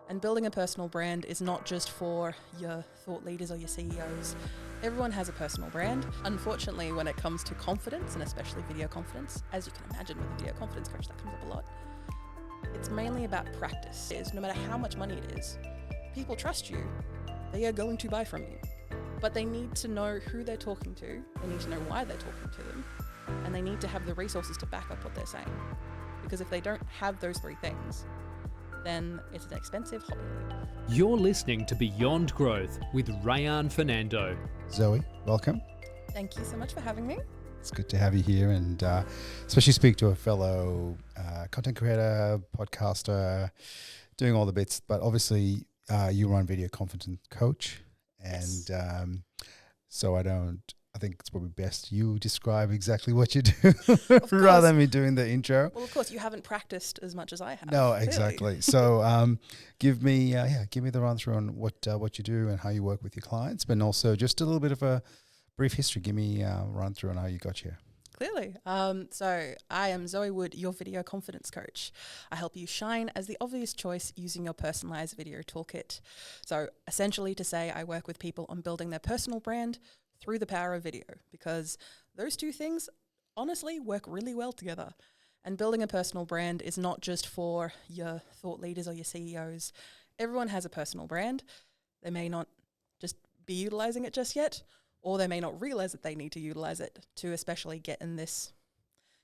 And building a personal brand is not just for your thought leaders or your CEOs. Everyone has a personal brand. Unfortunately, when it comes to confidence, and especially video confidence, as you can imagine with a video confidence coach, that comes up a lot. It's mainly about practice. No matter how much money it is, people trust you. They are going to buy from you. But they need to know who they're talking to. They need to know why they're talking to them. And they need to have the resources to back up what they're saying. Because if they don't have those three things, then it's an expensive hobby. You're listening to Beyond Growth with Reyan Fernando. Zoe, welcome. Thank you so much for having me. It's good to have you here, and especially speak to a fellow content creator, podcaster, doing all the bits. But obviously, you run Video Confidence Coach, and Yes. So I think it's probably best you describe exactly what you do rather than me doing the intro. Well, of course, you haven't practiced as much as I have. No, clearly. exactly. So give me the run through on what you do and how you work with your clients, but also just a little bit of a brief history. Give me a run through on how you got here. Clearly. So I am Zoë Wood, your video confidence coach. I help you shine as the obvious choice using your personalized video toolkit. So essentially to say I work with people on building their personal brand through the power of video, because those two things honestly work really well together. And building a personal brand is not just for your thought leaders or your CEOs. Everyone has a personal brand. They may not just be utilizing it just yet, or they may not realize that they need to utilize it to especially get in this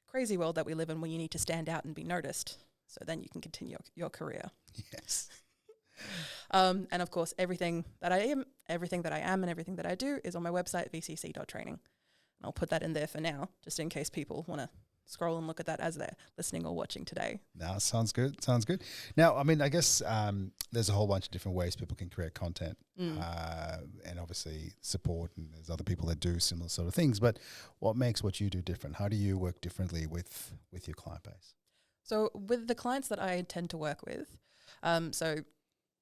crazy world that we live in where you need to stand out and be noticed. So then you can continue your career. Yes. And of course, everything that I am, and everything that I do is on my website, vcc.training. And I'll put that in there for now, just in case people want to scroll and look at that as they're listening or watching today. No, sounds good. Sounds good. Now, I mean, I guess there's a whole bunch of different ways people can create content and obviously support, and there's other people that do similar sort of things. But what makes what you do different? How do you work differently with your client base? So with the clients that I tend to work with, so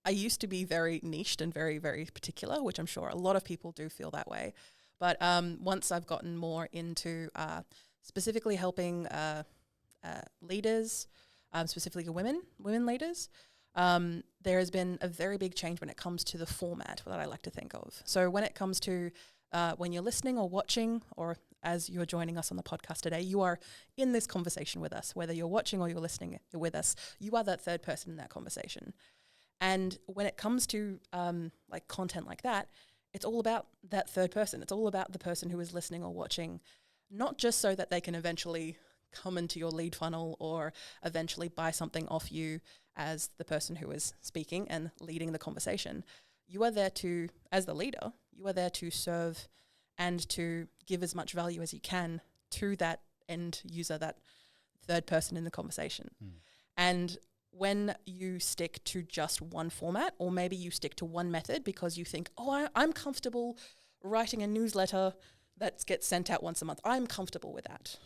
I used to be very niched and very, very particular, which I'm sure a lot of people do feel that way. But once I've gotten more into specifically helping leaders, specifically women leaders, there has been a very big change when it comes to the format that I like to think of. So when it comes to when you're listening or watching, or as you're joining us on the podcast today, you are in this conversation with us. Whether you're watching or you're listening with us, you are that third person in that conversation. And when it comes to like content like that, it's all about that third person. It's all about the person who is listening or watching, not just so that they can eventually come into your lead funnel or eventually buy something off you as the person who is speaking and leading the conversation. You are there to, as the leader, you are there to serve and to give as much value as you can to that end user, that third person in the conversation. And when you stick to just one format, or maybe you stick to one method because you think, I'm comfortable writing a newsletter that gets sent out once a month. I'm comfortable with that.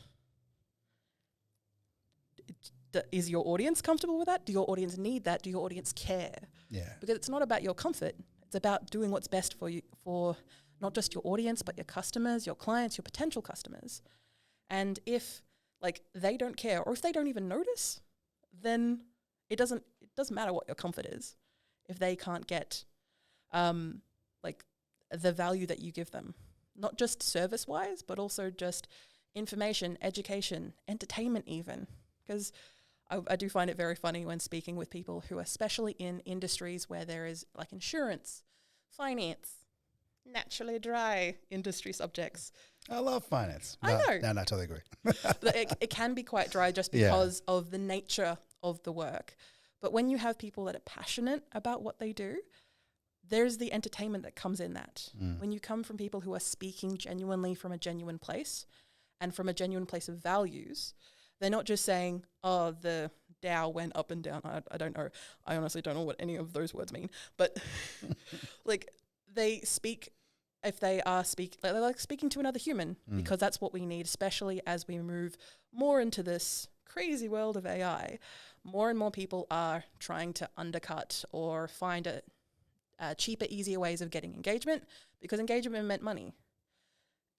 Is your audience comfortable with that? Do your audience need that? Do your audience care? Yeah. Because it's not about your comfort. It's about doing what's best for you, for not just your audience, but your customers, your clients, your potential customers. And if they don't care, or if they don't even notice, then it doesn't matter what your comfort is if they can't get the value that you give them, not just service wise, but also just information, education, entertainment even. Because I do find it very funny when speaking with people who are especially in industries where there is like insurance, finance, naturally dry industry subjects. I love finance. I know. No, I totally agree. But it can be quite dry just because of the nature of the work. But when you have people that are passionate about what they do, there's the entertainment that comes in that. When you come from people who are speaking genuinely from a genuine place and from a genuine place of values, they're not just saying, the Dow went up and down. I don't know. I honestly don't know what any of those words mean. But they speak, if they are they're like speaking to another human, because that's what we need, especially as we move more into this crazy world of AI. More and more people are trying to undercut or find cheaper, easier ways of getting engagement, because engagement meant money.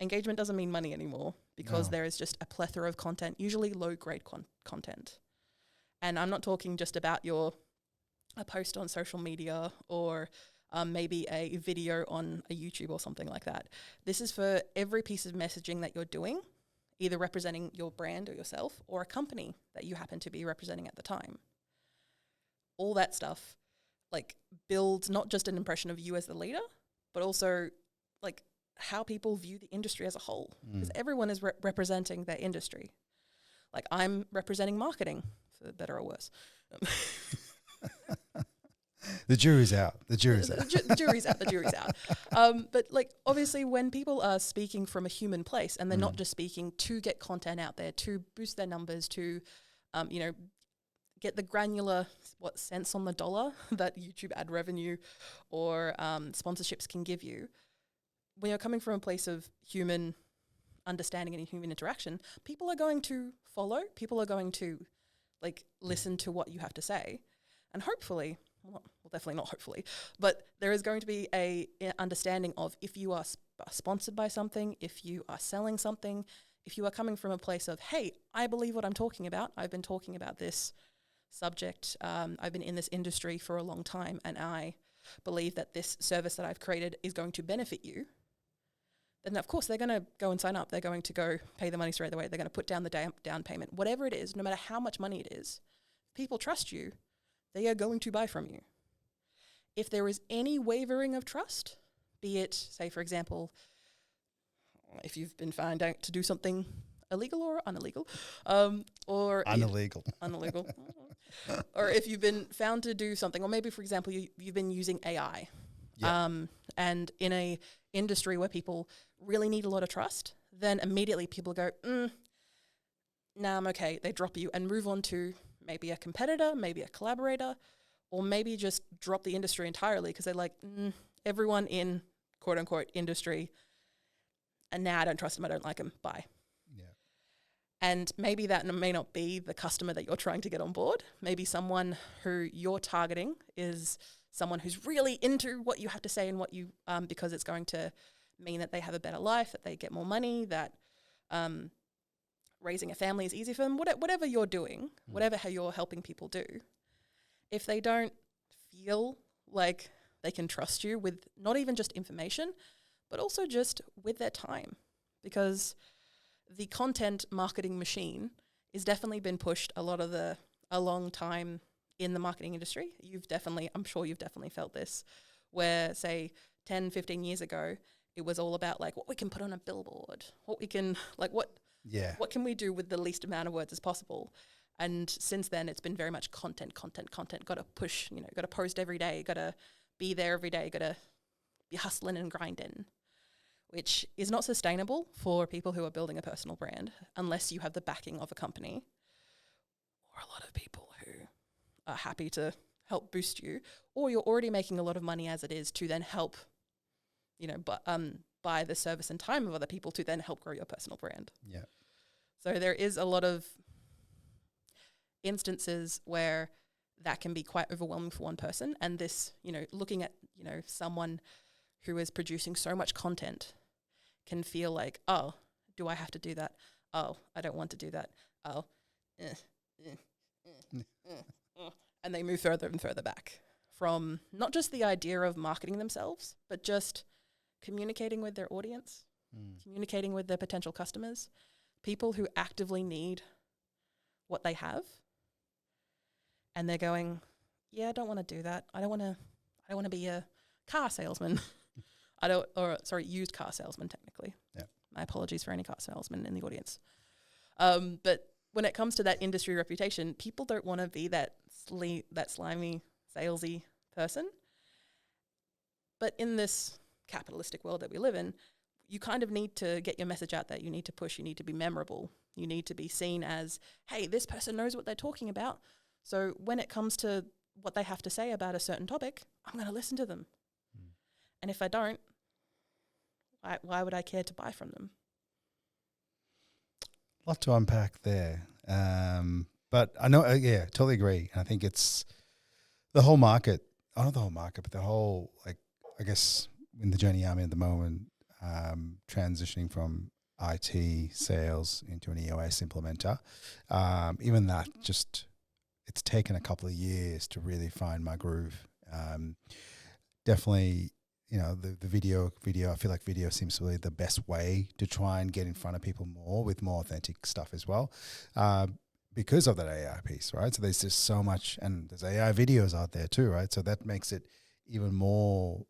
Engagement doesn't mean money anymore, because there is just a plethora of content, usually low-grade content. And I'm not talking just about your a post on social media or maybe a video on a YouTube or something like that. This is for every piece of messaging that you're doing, either representing your brand or yourself or a company that you happen to be representing at the time. All that stuff like builds not just an impression of you as the leader, but also like how people view the industry as a whole. Because everyone is representing their industry. Like I'm representing marketing, for better or worse. The jury's out. The jury's out. The jury's out. The jury's out. But like obviously when people are speaking from a human place and they're not just speaking to get content out there, to boost their numbers, to, get the granular cents on the dollar that YouTube ad revenue or sponsorships can give you, when you're coming from a place of human understanding and human interaction, people are going to follow. People are going to like listen to what you have to say, and hopefully. Well, definitely not hopefully, but there is going to be a understanding of if you are sponsored by something, if you are selling something, if you are coming from a place of, hey, I believe what I'm talking about. I've been talking about this subject. I've been in this industry for a long time, and I believe that this service that I've created is going to benefit you. Then, of course, they're going to go and sign up. They're going to go pay the money straight away. They're going to put down the down payment. Whatever it is, no matter how much money it is, people trust you. They are going to buy from you. If there is any wavering of trust, be it, say, for example, if you've been found out to do something illegal or unillegal, or unillegal, or if you've been found to do something, or maybe, for example, you've been using AI, and in a industry where people really need a lot of trust, then immediately people go, nah, I'm okay. They drop you and move on to maybe a competitor, maybe a collaborator, or maybe just drop the industry entirely because they're like, everyone in quote unquote industry, and now I don't trust them, I don't like them, bye. Yeah. And maybe that may not be the customer that you're trying to get on board. Maybe someone who you're targeting is someone who's really into what you have to say and what you, because it's going to mean that they have a better life, that they get more money, that raising a family is easy for them, whatever you're doing, whatever how you're helping people do, if they don't feel like they can trust you with not even just information, but also just with their time. Because the content marketing machine is definitely been pushed a long time in the marketing industry. I'm sure you've definitely felt this, where say 10, 15 years ago, it was all about like what we can put on a billboard, what we can, like what can we do with the least amount of words as possible? And since then, it's been very much content. Got to push, got to post every day, got to be there every day, got to be hustling and grinding, which is not sustainable for people who are building a personal brand unless you have the backing of a company or a lot of people who are happy to help boost you, or you're already making a lot of money as it is to then help, buy the service and time of other people to then help grow your personal brand. Yeah. So there is a lot of instances where that can be quite overwhelming for one person. And this, looking at, someone who is producing so much content can feel like, oh, do I have to do that? Oh, I don't want to do that. Oh, and they move further and further back from not just the idea of marketing themselves, but just communicating with their audience, communicating with their potential customers, people who actively need what they have. And they're going, yeah, I don't want to do that. I don't want to be a car salesman. Used car salesman technically. Yeah. My apologies for any car salesman in the audience. But when it comes to that industry reputation, people don't want to be that slimy, salesy person. But in this capitalistic world that we live in, you kind of need to get your message out there. You need to push. You need to be memorable. You need to be seen as, hey, this person knows what they're talking about. So when it comes to what they have to say about a certain topic, I'm going to listen to them. And if I don't, why would I care to buy from them? A lot to unpack there. But I know, totally agree. And I think it's the whole market, not the whole market, but the whole, I guess, in the journey I'm in at the moment, transitioning from IT sales into an EOS implementer, even that just it's taken a couple of years to really find my groove. Definitely, you know, the video, I feel like video seems to be the best way to try and get in front of people more with more authentic stuff as well. Because of that AI piece, right? So there's just so much, and there's AI videos out there too, right? So that makes it even more,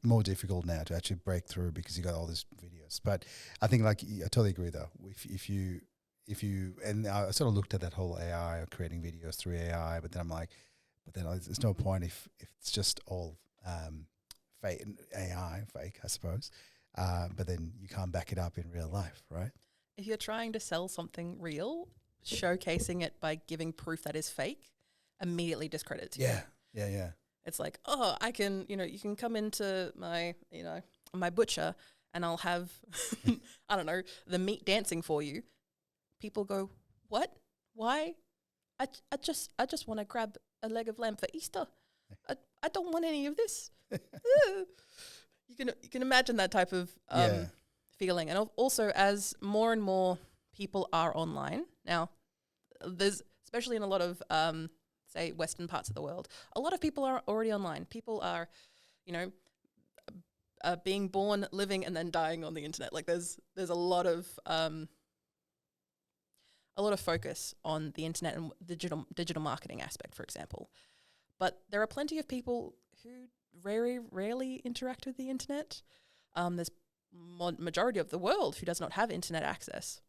more difficult now to actually break through because you got all these videos. But I think, like, I totally agree though. If you, and I sort of looked at that whole AI or creating videos through AI, but then I'm like, but then there's no point if it's just all fake, AI, fake, I suppose. But then you can't back it up in real life, right? If you're trying to sell something real, showcasing it by giving proof that is fake immediately discredits you. Yeah. It's like, oh, I can, you can come into my, my butcher and I'll have, I don't know, the meat dancing for you. People go, what? Why? I just want to grab a leg of lamb for Easter. I don't want any of this. You can imagine that type of feeling. And also, as more and more people are online now, there's, especially in a lot of say Western parts of the world, a lot of people are already online. People are, being born, living, and then dying on the internet. Like there's a lot of focus on the internet and digital marketing aspect, for example. But there are plenty of people who very rarely interact with the internet. There's majority of the world who does not have internet access.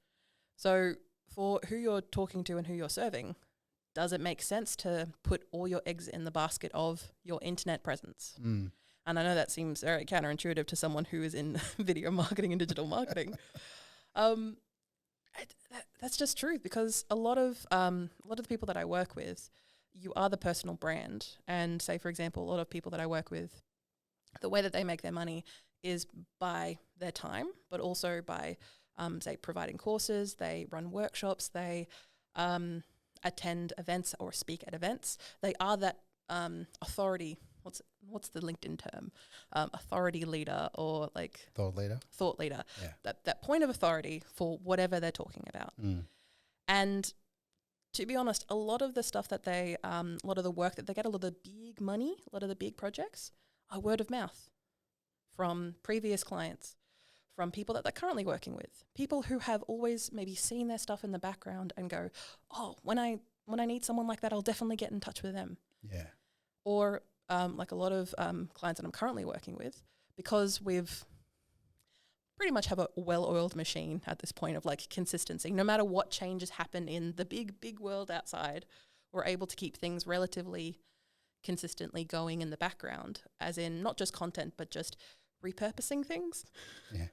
So for who you're talking to and who you're serving, does it make sense to put all your eggs in the basket of your internet presence? And I know that seems very counterintuitive to someone who is in video marketing and digital marketing. That's just true, because a lot of the people that I work with, you are the personal brand. And say, for example, a lot of people that I work with, the way that they make their money is by their time, but also by, say, providing courses. They run workshops. They attend events or speak at events. They are that authority. What's the LinkedIn term? Authority leader, or like thought leader. Thought leader. Yeah. That point of authority for whatever they're talking about. And to be honest, a lot of the stuff that they, a lot of the work that they get, a lot of the big money, a lot of the big projects are word of mouth from previous clients, from people that they're currently working with, people who have always maybe seen their stuff in the background and go, oh, when I need someone like that, I'll definitely get in touch with them. Yeah. Or like a lot of clients that I'm currently working with, because we've pretty much have a well-oiled machine at this point of like consistency. No matter what changes happen in the big world outside, we're able to keep things relatively consistently going in the background, as in not just content, but just repurposing things. Yeah.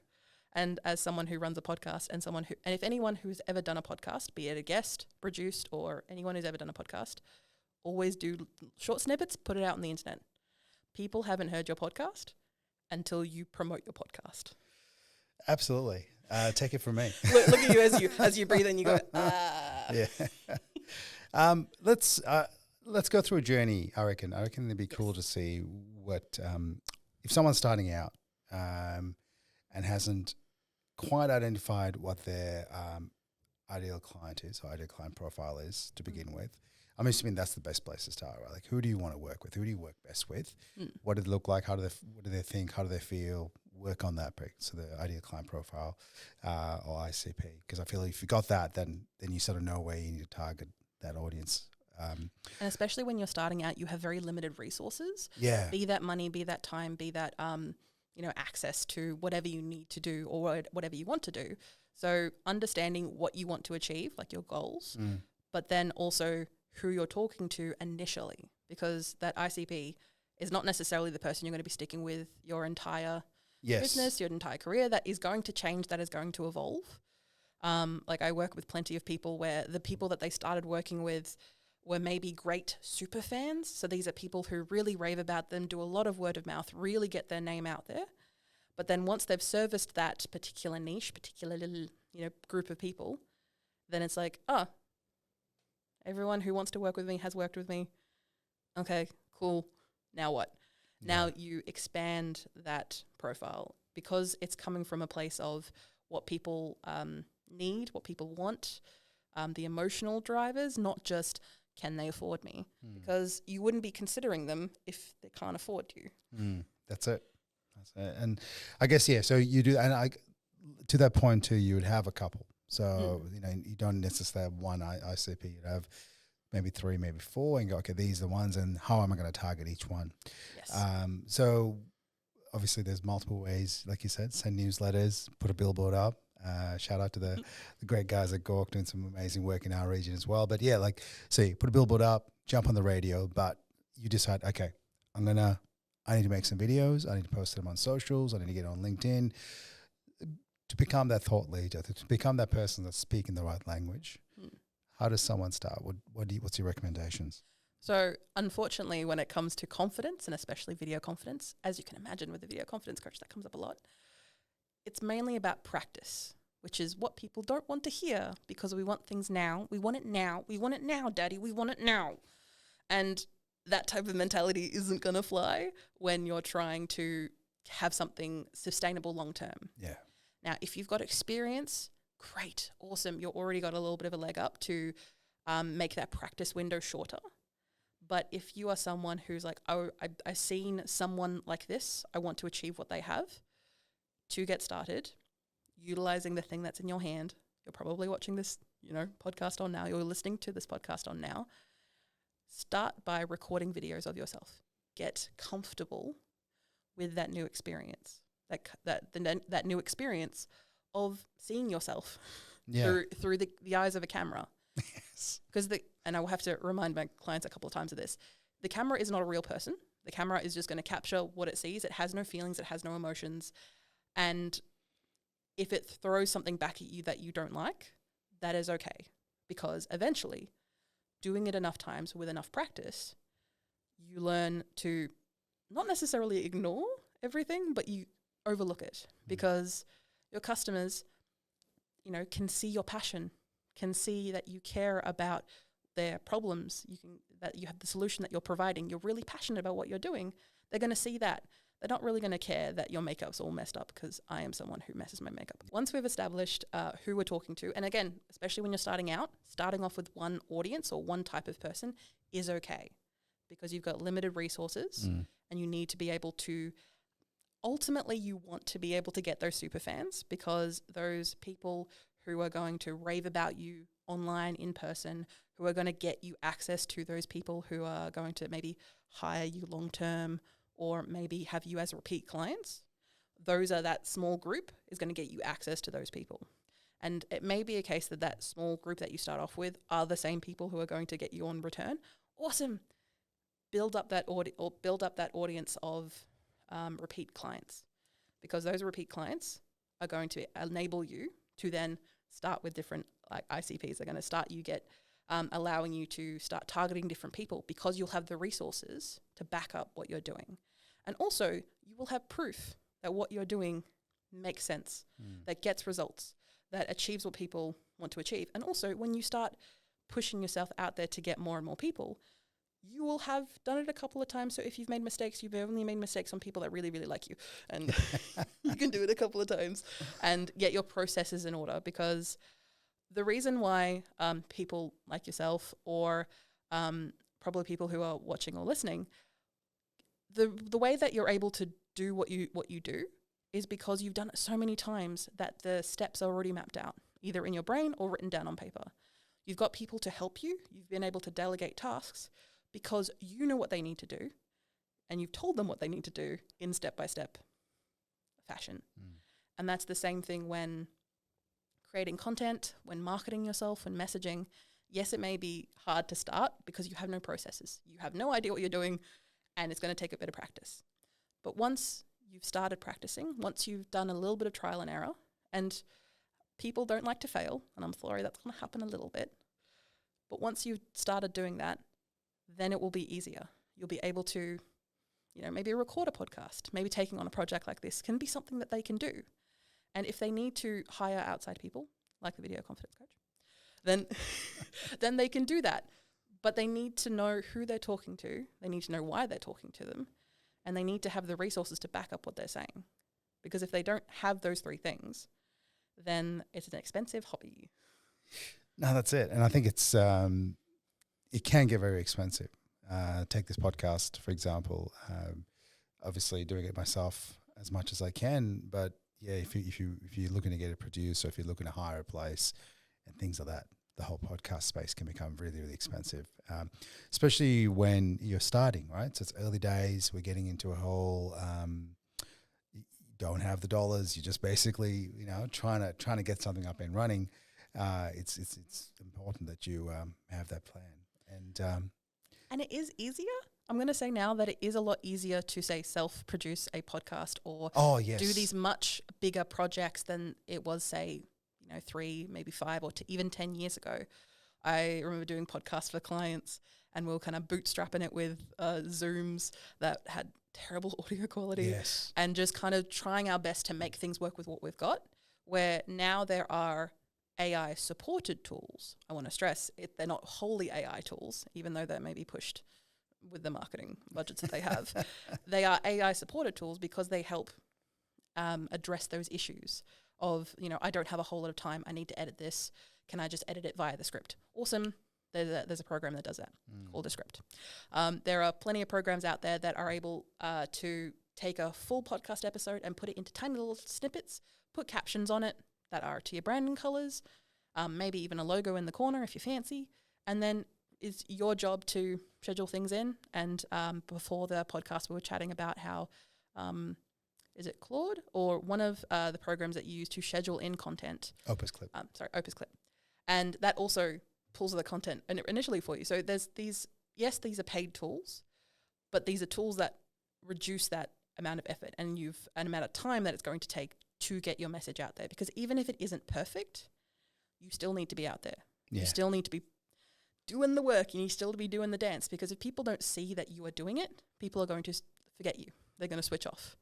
And as someone who runs a podcast and if anyone who's ever done a podcast, be it a guest, produced, or anyone who's ever done a podcast, always do short snippets, put it out on the internet. People haven't heard your podcast until you promote your podcast. Absolutely. Take it from me. Look at you as you breathe and you go, Yeah. Let's go through a journey, I reckon. It'd be cool to see what, if someone's starting out and hasn't quite identified what their ideal client is, or ideal client profile is to begin with. I'm assuming that's the best place to start, right? Like, who do you want to work with? Who do you work best with? What does it look like? What do they think? How do they feel? Work on that, so the ideal client profile or ICP. Because I feel like if you got that, then you sort of know where you need to target that audience. And especially when you're starting out, you have very limited resources. Yeah. Be that money, be that time, be that access to whatever you need to do or whatever you want to do. So understanding what you want to achieve, like your goals, but then also who you're talking to initially, because that ICP is not necessarily the person you're going to be sticking with your entire business, your entire career. That is going to change, that is going to evolve. Like I work with plenty of people where the people that they started working with were maybe great super fans. So these are people who really rave about them, do a lot of word of mouth, really get their name out there. But then once they've serviced that particular niche, particular little, group of people, then it's like, oh, everyone who wants to work with me has worked with me. Okay, cool. Now what? Yeah. Now you expand that profile, because it's coming from a place of what people need, what people want, the emotional drivers, not just can they afford me, because you wouldn't be considering them if they can't afford you. That's it. And I guess, yeah, so you do, and to that point too, you would have a couple. So, you don't necessarily have one ICP. You'd have maybe 3, maybe 4, and go, okay, these are the ones, and how am I going to target each one? Yes. So obviously there's multiple ways, like you said, send newsletters, put a billboard up. Shout out to the great guys at Gork doing some amazing work in our region as well. But yeah, so you put a billboard up, jump on the radio, but you decide, okay, I need to make some videos. I need to post them on socials. I need to get on LinkedIn to become that thought leader, to become that person that's speaking the right language. How does someone start? What's your recommendations? So unfortunately, when it comes to confidence, and especially video confidence, as you can imagine with the video confidence coach, that comes up a lot. It's mainly about practice, which is what people don't want to hear, because we want things now. We want it now. We want it now, Daddy. We want it now. And that type of mentality isn't going to fly when you're trying to have something sustainable long term. Yeah. Now, if you've got experience, great, awesome. You've already got a little bit of a leg up to make that practice window shorter. But if you are someone who's like, oh, I've seen someone like this, I want to achieve what they have, to get started, utilizing the thing that's in your hand. You're probably watching this, podcast on now. You're listening to this podcast on now. Start by recording videos of yourself. Get comfortable with that new experience, that new experience of seeing yourself through the eyes of a camera. Yes. Because and I will have to remind my clients a couple of times of this. The camera is not a real person. The camera is just going to capture what it sees. It has no feelings. It has no emotions. And if it throws something back at you that you don't like, that is okay. Because eventually, doing it enough times with enough practice, you learn to not necessarily ignore everything, but you overlook it. Because your customers, can see your passion, can see that you care about their problems, that you have the solution that you're providing. You're really passionate about what you're doing. They're going to see that. They're not really going to care that your makeup's all messed up, because I am someone who messes my makeup. Once we've established who we're talking to, and again, especially when you're starting off with one audience or one type of person is okay, because you've got limited resources and you need to be able to, ultimately you want to be able to get those super fans, because those people who are going to rave about you online, in person, who are going to get you access to those people who are going to maybe hire you long term, or maybe have you as repeat clients, that small group is going to get you access to those people. And it may be a case that small group that you start off with are the same people who are going to get you on return. Awesome. Build up that audience of repeat clients, because those repeat clients are going to enable you to then start with different ICPs. They're going to start allowing you to start targeting different people, because you'll have the resources to back up what you're doing. And also, you will have proof that what you're doing makes sense, that gets results, that achieves what people want to achieve. And also, when you start pushing yourself out there to get more and more people, you will have done it a couple of times. So if you've made mistakes, you've only made mistakes on people that really, really like you. And you can do it a couple of times and get your processes in order, because the reason why people like yourself, or probably people who are watching or listening, the way that you're able to do what you do is because you've done it so many times that the steps are already mapped out, either in your brain or written down on paper. You've got people to help you. You've been able to delegate tasks because you know what they need to do, and you've told them what they need to do in step-by-step fashion. And that's the same thing when creating content, when marketing yourself, when messaging. Yes, it may be hard to start because you have no processes. You have no idea what you're doing, and it's going to take a bit of practice. But once you've started practicing, once you've done a little bit of trial and error, and people don't like to fail, and I'm sorry, that's going to happen a little bit. But once you've started doing that, then it will be easier. You'll be able to, maybe record a podcast, maybe taking on a project like this can be something that they can do. And if they need to hire outside people, like the video confidence coach, then they can do that. But they need to know who they're talking to. They need to know why they're talking to them. And they need to have the resources to back up what they're saying. Because if they don't have those three things, then it's an expensive hobby. No, that's it. And I think it's it can get very expensive. Take this podcast, for example. Obviously doing it myself as much as I can, but yeah, if you're looking to get it produced, or if you're looking to hire a place and things like that, the whole podcast space can become really, really expensive, especially when you're starting, right? So it's early days. We're getting into a whole you don't have the dollars. You're just basically, trying to get something up and running. It's important that you have that plan. And it is easier. I'm going to say now that it is a lot easier to, say, self-produce a podcast or do these much bigger projects than it was, say, 3, maybe 5 or even 10 years ago. I remember doing podcasts for clients and we were kind of bootstrapping it with Zooms that had terrible audio quality and just kind of trying our best to make things work with what we've got, where now there are AI supported tools. I want to stress they're not wholly AI tools, even though they may be pushed with the marketing budgets that they have. They are AI supported tools because they help address those issues of, I don't have a whole lot of time. I need to edit this. Can I just edit it via the script? Awesome. There's a program that does that called a script. There are plenty of programs out there that are able to take a full podcast episode and put it into tiny little snippets, put captions on it that are to your branding colors, maybe even a logo in the corner if you're fancy, and then it's your job to schedule things in. And before the podcast, we were chatting about how, is it Claude or one of the programs that you use to schedule in content? Opus Clip. Opus Clip. And that also pulls the content initially for you. So there's these are paid tools, but these are tools that reduce that amount of effort and an amount of time that it's going to take to get your message out there. Because even if it isn't perfect, you still need to be out there. Yeah. You still need to be doing the work. You need still to be doing the dance, because if people don't see that you are doing it, people are going to forget you. They're going to switch off.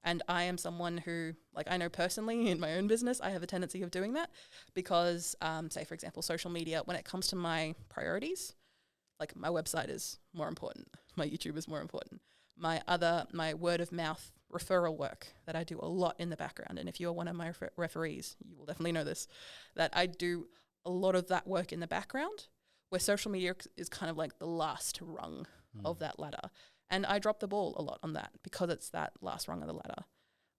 And I am someone who, I know personally in my own business, I have a tendency of doing that because, say, for example, social media, when it comes to my priorities, my website is more important. My YouTube is more important. My word of mouth referral work that I do a lot in the background. And if you're one of my referees, you will definitely know this, that I do a lot of that work in the background, where social media is kind of like the last rung of that ladder. And I drop the ball a lot on that because it's that last rung of the ladder.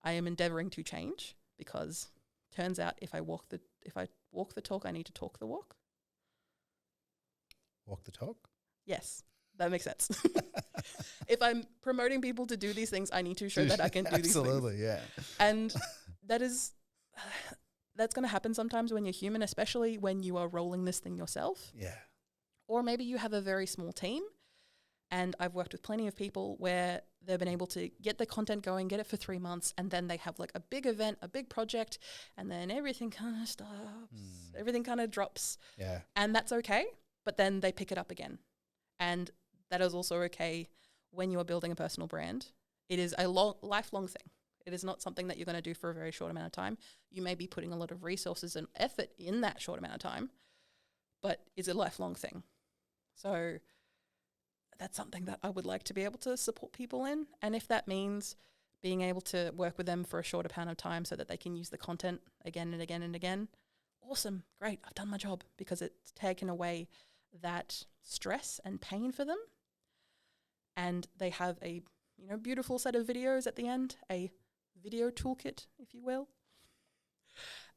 I am endeavoring to change because turns out if I walk the talk, I need to talk the walk. Walk the talk? Yes, that makes sense. If I'm promoting people to do these things, I need to show that I can do these things. Absolutely, yeah. And that's going to happen sometimes when you're human, especially when you are rolling this thing yourself. Yeah. Or maybe you have a very small team. And I've worked with plenty of people where they've been able to get the content going, get it for 3 months, and then they have a big event, a big project, and then everything kind of stops. Everything kind of drops. Yeah. And that's okay, but then they pick it up again. And that is also okay when you are building a personal brand. It is a lifelong thing. It is not something that you're going to do for a very short amount of time. You may be putting a lot of resources and effort in that short amount of time, but it's a lifelong thing. So that's something that I would like to be able to support people in. And if that means being able to work with them for a short amount of time so that they can use the content again and again and again, awesome, great, I've done my job, because it's taken away that stress and pain for them. And they have a beautiful set of videos at the end, a video toolkit, if you will.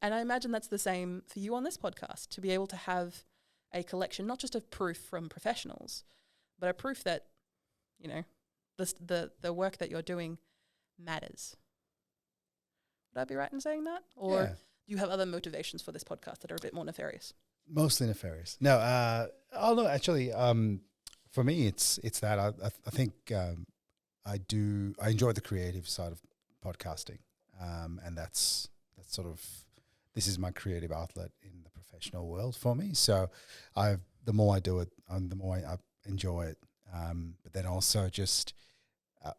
And I imagine that's the same for you on this podcast, to be able to have a collection, not just of proof from professionals, but a proof that, the work that you're doing matters. Would I be right in saying that? Or do you have other motivations for this podcast that are a bit more nefarious? Mostly nefarious. No, actually, for me, it's that I think I enjoy the creative side of podcasting, and that's sort of, this is my creative outlet in the professional world for me. So the more I do it, the more I enjoy it. But then also just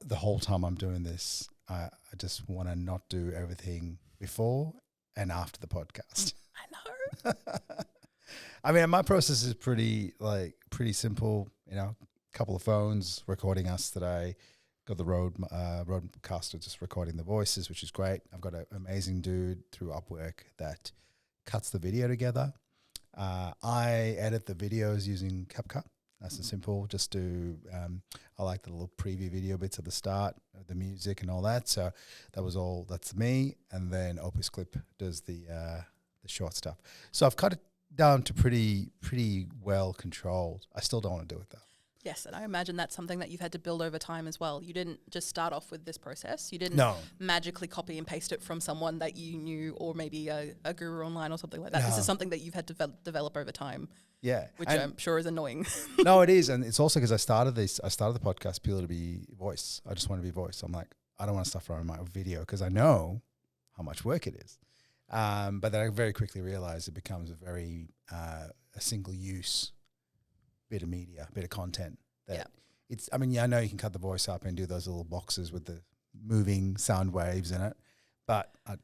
the whole time I'm doing this, I just want to not do everything before and after the podcast. I know. I mean, my process is pretty simple. Couple of phones recording us today. Got the roadcaster just recording the voices, which is great. I've got an amazing dude through Upwork that cuts the video together. I edit the videos using CapCut. Nice and simple. Just do, I like the little preview video bits at the start, the music and all that. So that's me. And then Opus Clip does the short stuff. So I've cut it down to pretty well controlled. I still don't want to do it though. Yes, and I imagine that's something that you've had to build over time as well. You didn't just start off with this process. You didn't magically copy and paste it from someone that you knew, or maybe a guru online or something like that. No. This is something that you've had to develop over time. Yeah. Which I'm sure is annoying. No, it is. And it's also because I started the podcast purely to be voice. I just want to be voice. I'm like, I don't want to stuff around my video because I know how much work it is. But then I very quickly realized it becomes a very a single use bit of media, bit of content. I know you can cut the voice up and do those little boxes with the moving sound waves in it. But I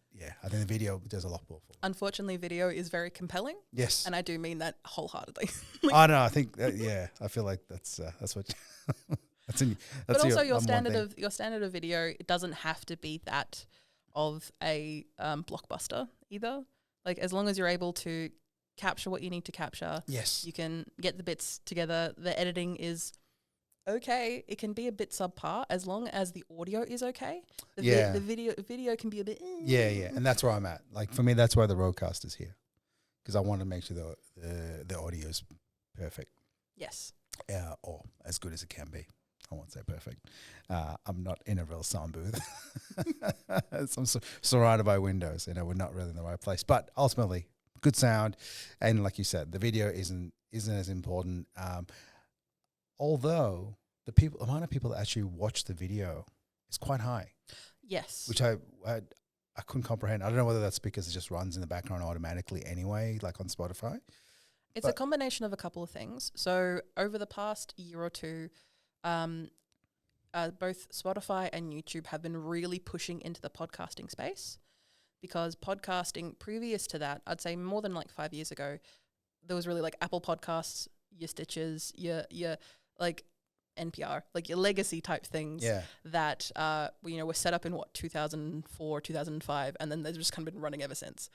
think the video does a lot more for me. Unfortunately, video is very compelling. Yes. And I do mean that wholeheartedly. I know. I think, I feel like that's what but also your standard of video, it doesn't have to be that of a blockbuster either. Like, as long as you're able to capture what you need to capture. Yes. You can get the bits together. The editing is okay. It can be a bit subpar as long as the audio is okay. The video can be a bit. Yeah. And that's where I'm at. Like, for me, that's why the Rodecaster is here, because I want to make sure the audio is perfect. Yes. Or as good as it can be. I won't say perfect. I'm not in a real sound booth. I'm surrounded by windows. We're not really in the right place. But ultimately, good sound, and like you said, the video isn't as important. Although the amount of people that actually watch the video is quite high. Yes, which I couldn't comprehend. I don't know whether that's because it just runs in the background automatically anyway, like on Spotify. It's a combination of a couple of things. So over the past year or two, both Spotify and YouTube have been really pushing into the podcasting space. Because podcasting, previous to that, I'd say more than like 5 years ago, there was really like Apple Podcasts, your Stitches, your like NPR, like your legacy type things that were set up in 2004, 2005, and then they've just kind of been running ever since.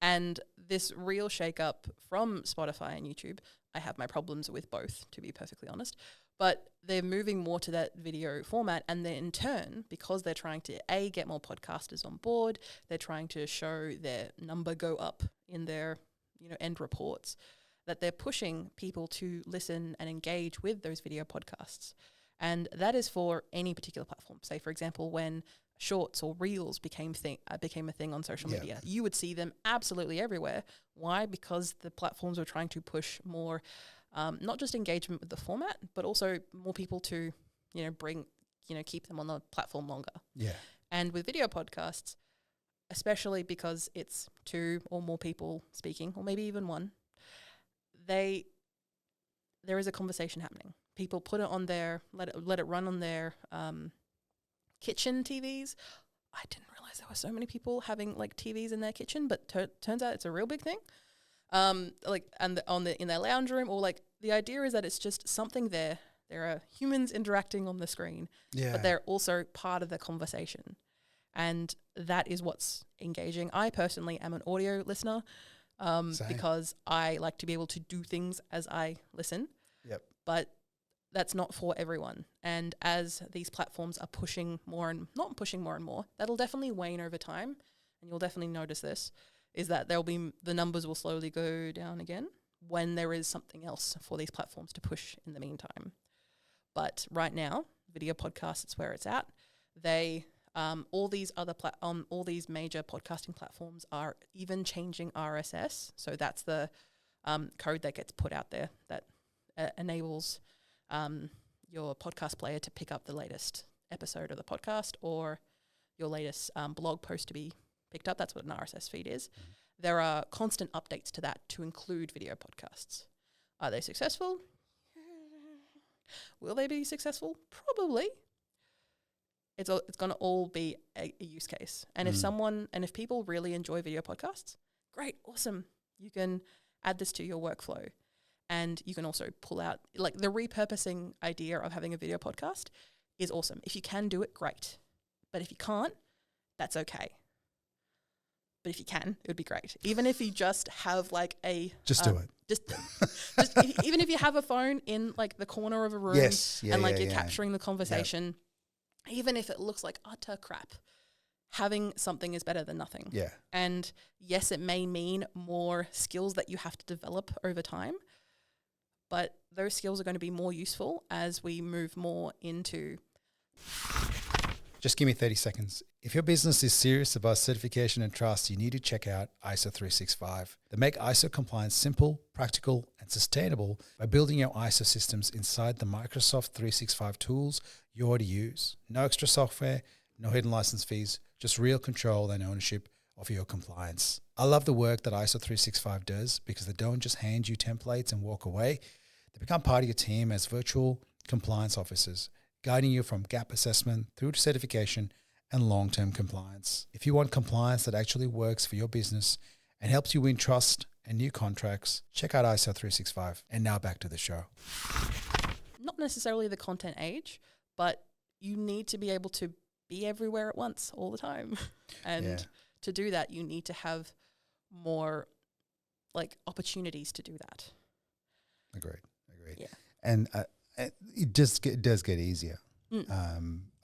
And this real shake up from Spotify and YouTube, I have my problems with both, to be perfectly honest. But they're moving more to that video format, and then in turn, because they're trying to get more podcasters on board, they're trying to show their number go up in their end reports, that they're pushing people to listen and engage with those video podcasts. And that is for any particular platform. Say, for example, when shorts or reels became a thing on social media, you would see them absolutely everywhere. Why? Because the platforms were trying to push more not just engagement with the format, but also more people to, keep them on the platform longer. Yeah. And with video podcasts, especially because it's 2 or more people speaking, or maybe even 1, there is a conversation happening. People put it on their, let it run on their kitchen TVs. I didn't realize there were so many people having like TVs in their kitchen, but turns out it's a real big thing. In their lounge room, or like the idea is that it's just something there. There are humans interacting on the screen, but they're also part of the conversation, and that is what's engaging. I personally am an audio listener because I like to be able to do things as I listen. Yep. But that's not for everyone, and as these platforms are pushing more and more, that'll definitely wane over time, and you'll definitely notice this. Is that the numbers will slowly go down again when there is something else for these platforms to push in the meantime. But right now, video podcasts is where it's at. They all these major podcasting platforms are even changing RSS. So that's the code that gets put out there that enables your podcast player to pick up the latest episode of the podcast or your latest blog post to be picked up. That's what an RSS feed is. Mm-hmm. There are constant updates to that to include video podcasts. Are they successful? Will they be successful? Probably. It's going to all be a use case. And if people really enjoy video podcasts, great, awesome. You can add this to your workflow. And you can also pull out, like, the repurposing idea of having a video podcast is awesome. If you can do it, great. But if you can't, that's okay. but if you can, it would be great. Even if you just have like a Just do it. Just even if you have a phone in like the corner of a room, Yes. Yeah, and like yeah, you're yeah. capturing the conversation, even if it looks like utter crap, having something is better than nothing. Yeah. And yes, it may mean more skills that you have to develop over time, but those skills are going to be more useful as we move more into. Just give me 30 seconds. If your business is serious about certification and trust, you need to check out ISO 365. They make ISO compliance simple, practical, and sustainable by building your ISO systems inside the Microsoft 365 tools you already use. No extra software, no hidden license fees, just real control and ownership of your compliance. I love the work that ISO 365 does because they don't just hand you templates and walk away. They become part of your team as virtual compliance officers, guiding you from gap assessment through to certification and long-term compliance. If you want compliance that actually works for your business and helps you win trust and new contracts, check out ISO 365. And now back to the show. Not necessarily the content age, but you need to be able to be everywhere at once all the time. And to do that, you need to have more like opportunities to do that. Agreed. Yeah. And it does get easier.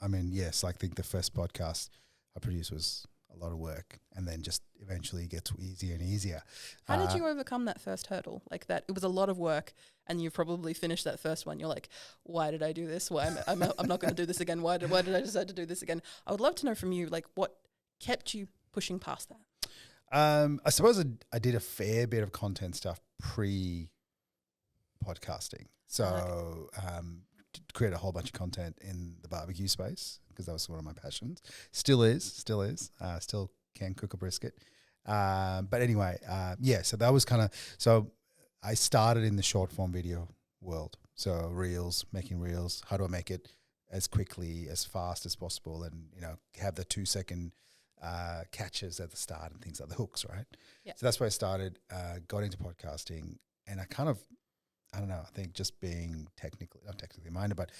I mean, yes, I think the first podcast I produced was a lot of work, and then just eventually gets easier and easier. How did you overcome that first hurdle? Like that, it was a lot of work, and you probably finished that first one. You're like, why did I do this? Why I'm not going to do this again? Why did I decide to do this again? I would love to know from you, like, what kept you pushing past that? I suppose I did a fair bit of content stuff pre-podcasting. So create a whole bunch of content in the barbecue space because that was one of my passions. Still is. Still can cook a brisket. But anyway, so that was kind of – so I started in the short form video world. So reels, making reels. How do I make it as quickly, as fast as possible and, have the 2-second catches at the start and things like the hooks, right? Yeah. So that's where I started, got into podcasting, and I kind of – I don't know, I think just being not technically minded, but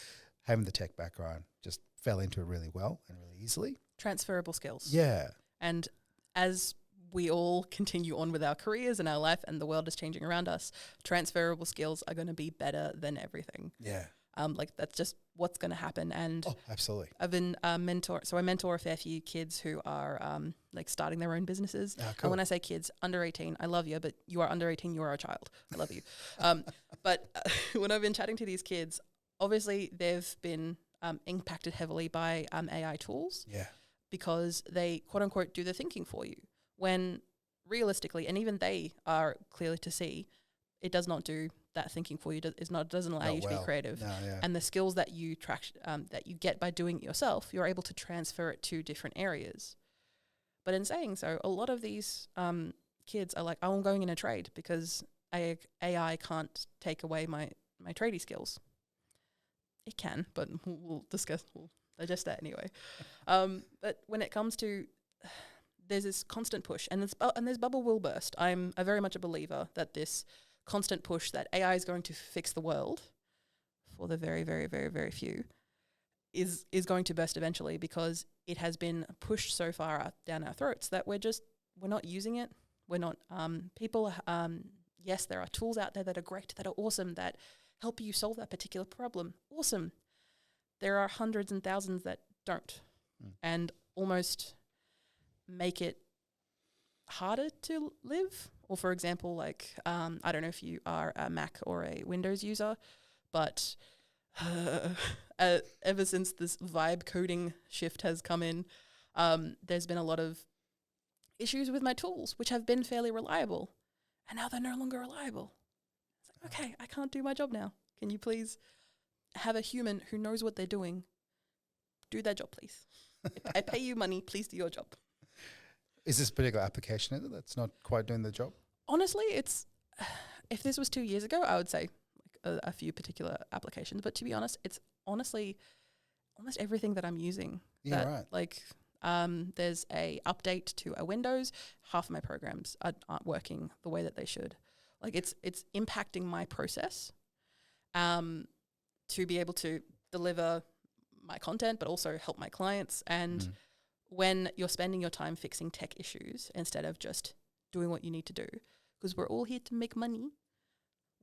having the tech background just fell into it really well and really easily. Transferable skills. Yeah. And as we all continue on with our careers and our life and the world is changing around us, transferable skills are going to be better than everything. Yeah. Like that's just what's going to happen. And absolutely. I've been a mentor. So I mentor a fair few kids who are like starting their own businesses. Cool. And when I say kids under 18, I love you, but you are under 18, you are a child. I love you. But when I've been chatting to these kids, obviously they've been impacted heavily by AI tools. Yeah. Because they quote unquote do the thinking for you. When realistically, and even they are clearly to see, it does not do that thinking for you. Doesn't allow you to be creative. No, yeah. And the skills that you that you get by doing it yourself, you're able to transfer it to different areas. But in saying so, a lot of these kids are like, "Oh, I'm going in a trade because AI can't take away my tradie skills." It can, but we'll digest that anyway. But when it comes to there's this constant push, and this bubble will burst. I'm very much a believer that this constant push that AI is going to fix the world for the very, very, very, very few is going to burst eventually because it has been pushed so far down our throats that we're not using it. We're not people. Yes, there are tools out there that are great, that are awesome, that help you solve that particular problem. Awesome. There are hundreds and thousands that don't, and almost make it harder to live. Or for example, like I don't know if you are a Mac or a Windows user, but ever since this vibe coding shift has come in, there's been a lot of issues with my tools, which have been fairly reliable, and now they're no longer reliable. It's like, okay, I can't do my job now. Can you please have a human who knows what they're doing do their job, please? I pay you money, please do your job. Is this particular application that's not quite doing the job? Honestly, it's if this was 2 years ago, I would say like a few particular applications. But to be honest, it's honestly almost everything that I'm using. Yeah, right. Like there's a update to a Windows, half of my programs aren't working the way that they should. Like it's impacting my process to be able to deliver my content, but also help my clients. And when you're spending your time fixing tech issues instead of just doing what you need to do, because we're all here to make money,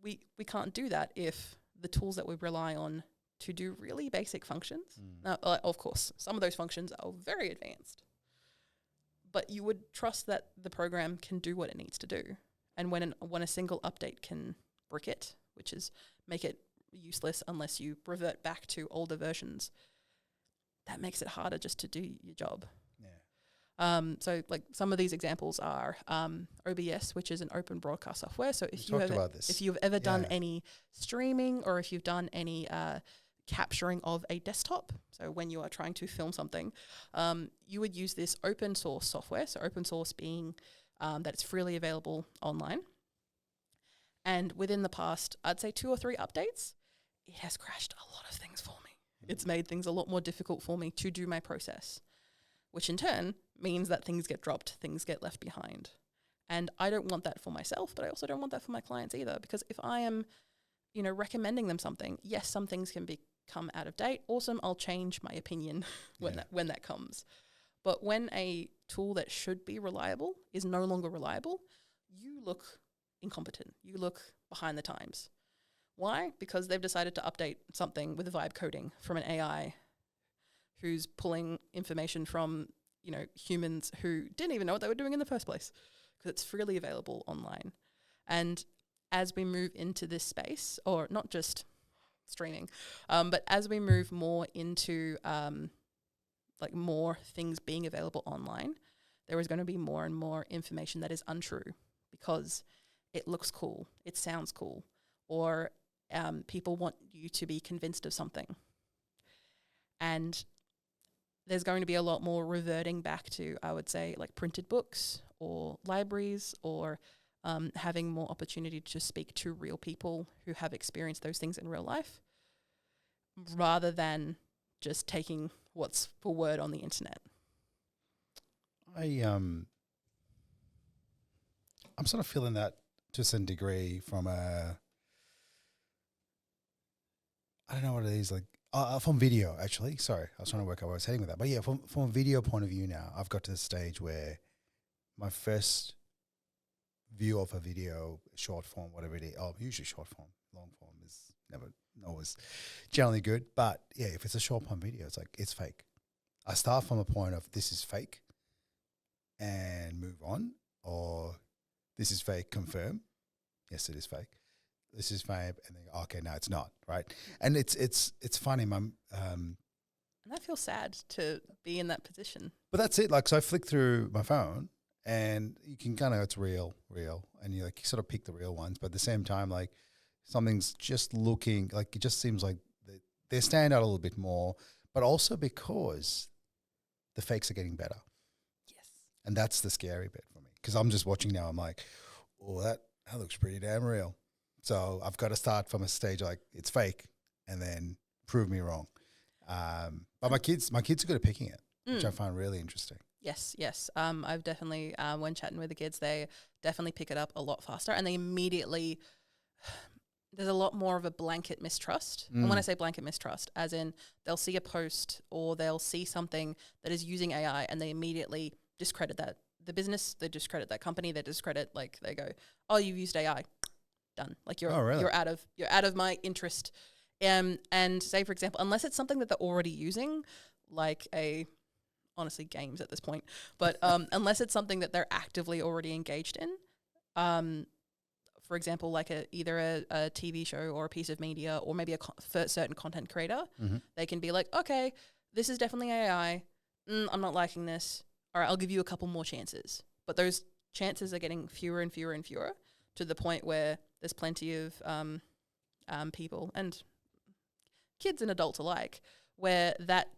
we can't do that if the tools that we rely on to do really basic functions. Now, of course, some of those functions are very advanced, but you would trust that the program can do what it needs to do. And when a single update can brick it, which is make it useless unless you revert back to older versions, that makes it harder just to do your job. Yeah. So like some of these examples are OBS, which is an open broadcast software. So if you've ever done any streaming, or if you've done any capturing of a desktop, so when you are trying to film something, you would use this open source software. So open source being that it's freely available online. And within the past, I'd say 2 or 3 updates, it has crashed a lot of things for me. It's made things a lot more difficult for me to do my process, which in turn means that things get dropped, things get left behind. And I don't want that for myself, but I also don't want that for my clients either, because if I am, recommending them something, yes, some things can become out of date. Awesome, I'll change my opinion when that comes. But when a tool that should be reliable is no longer reliable, you look incompetent. You look behind the times. Why? Because they've decided to update something with vibe coding from an AI who's pulling information from, humans who didn't even know what they were doing in the first place, because it's freely available online. And as we move into this space, or not just streaming, but as we move more into more things being available online, there is going to be more and more information that is untrue because it looks cool, it sounds cool, or people want you to be convinced of something. And there's going to be a lot more reverting back to, I would say, like printed books or libraries, or having more opportunity to speak to real people who have experienced those things in real life, rather than just taking what's for word on the internet. I'm sort of feeling that to some degree from I don't know what it is, like from video, actually. Sorry, I was trying to work out where I was heading with that. But yeah, from a video point of view now, I've got to the stage where my first view of a video, short form, whatever it is, usually short form, long form is never always generally good. But yeah, if it's a short form video, it's like, it's fake. I start from a point of this is fake and move on, or this is fake, confirm. Yes, it is fake. This is fake, and then okay, no, it's not, right? And it's funny, and I feel sad to be in that position. But that's it. Like, so I flick through my phone, and you can kind of, it's real, and you sort of pick the real ones. But at the same time, like something's just looking like, it just seems like they stand out a little bit more, but also because the fakes are getting better. Yes, and that's the scary bit for me, because I'm just watching now. I'm like, oh, that looks pretty damn real. So I've got to start from a stage like it's fake, and then prove me wrong. But my kids are good at picking it, which I find really interesting. Yes. I've definitely, when chatting with the kids, they definitely pick it up a lot faster, and they immediately, there's a lot more of a blanket mistrust. And when I say blanket mistrust, as in they'll see a post or they'll see something that is using AI, and they immediately discredit that. The business, they discredit that company, they discredit, like they go, oh, you've used AI. Done. Like you're out of my interest. And say, for example, unless it's something that they're already using, like honestly games at this point, but unless it's something that they're actively already engaged in, for example, like either a TV show or a piece of media, or maybe a certain content creator, they can be like, okay, this is definitely AI. I'm not liking this. All right, I'll give you a couple more chances. But those chances are getting fewer and fewer and fewer, to the point where there's plenty of people, and kids and adults alike, where that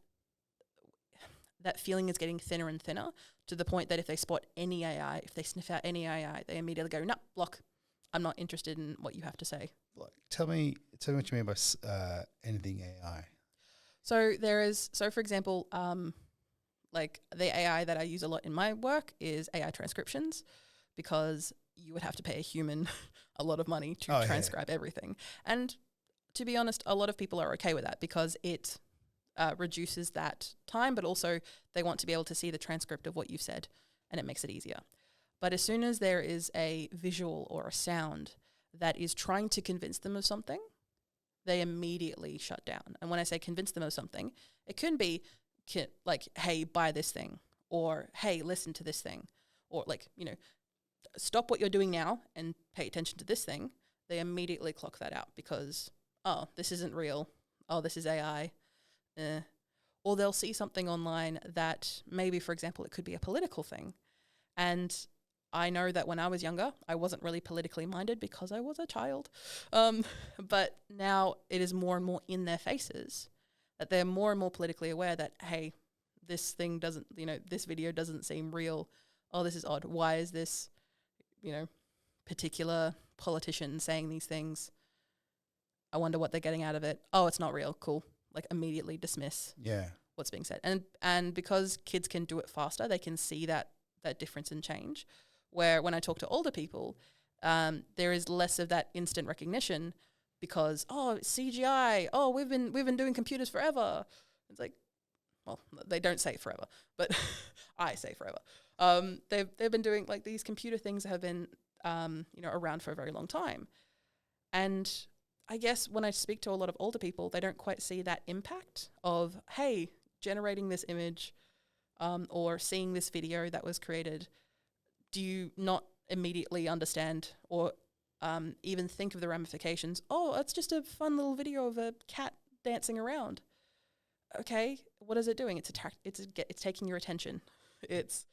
feeling is getting thinner and thinner, to the point that if they spot any AI, if they sniff out any AI, they immediately go, no, block. I'm not interested in what you have to say. Tell me what you mean by anything AI. So for example, like the AI that I use a lot in my work is AI transcriptions, because you would have to pay a human a lot of money to transcribe everything. And to be honest, a lot of people are okay with that, because it reduces that time, but also they want to be able to see the transcript of what you've said, and it makes it easier. But as soon as there is a visual or a sound that is trying to convince them of something, they immediately shut down. And when I say convince them of something, it can be like, hey, buy this thing, or hey, listen to this thing, or like, stop what you're doing now and pay attention to this thing. They immediately clock that out because, oh, this isn't real. Oh, this is AI. Or they'll see something online that maybe, for example, it could be a political thing. And I know that when I was younger, I wasn't really politically minded because I was a child. But now it is more and more in their faces that they're more and more politically aware that, hey, this thing doesn't, this video doesn't seem real. Oh, this is odd. Why is this, particular politician saying these things? I wonder what they're getting out of it. Oh, it's not real. Cool. Like immediately dismiss what's being said. And because kids can do it faster, they can see that difference and change. Where when I talk to older people, there is less of that instant recognition because, oh, CGI, oh, we've been doing computers forever. It's like, well, they don't say forever, but I say forever. They've been doing, like, these computer things have been around for a very long time. And I guess when I speak to a lot of older people, they don't quite see that impact of, hey, generating this image or seeing this video that was created. Do you not immediately understand or even think of the ramifications? Oh, it's just a fun little video of a cat dancing around. Okay, what is it doing? It's taking your attention. It's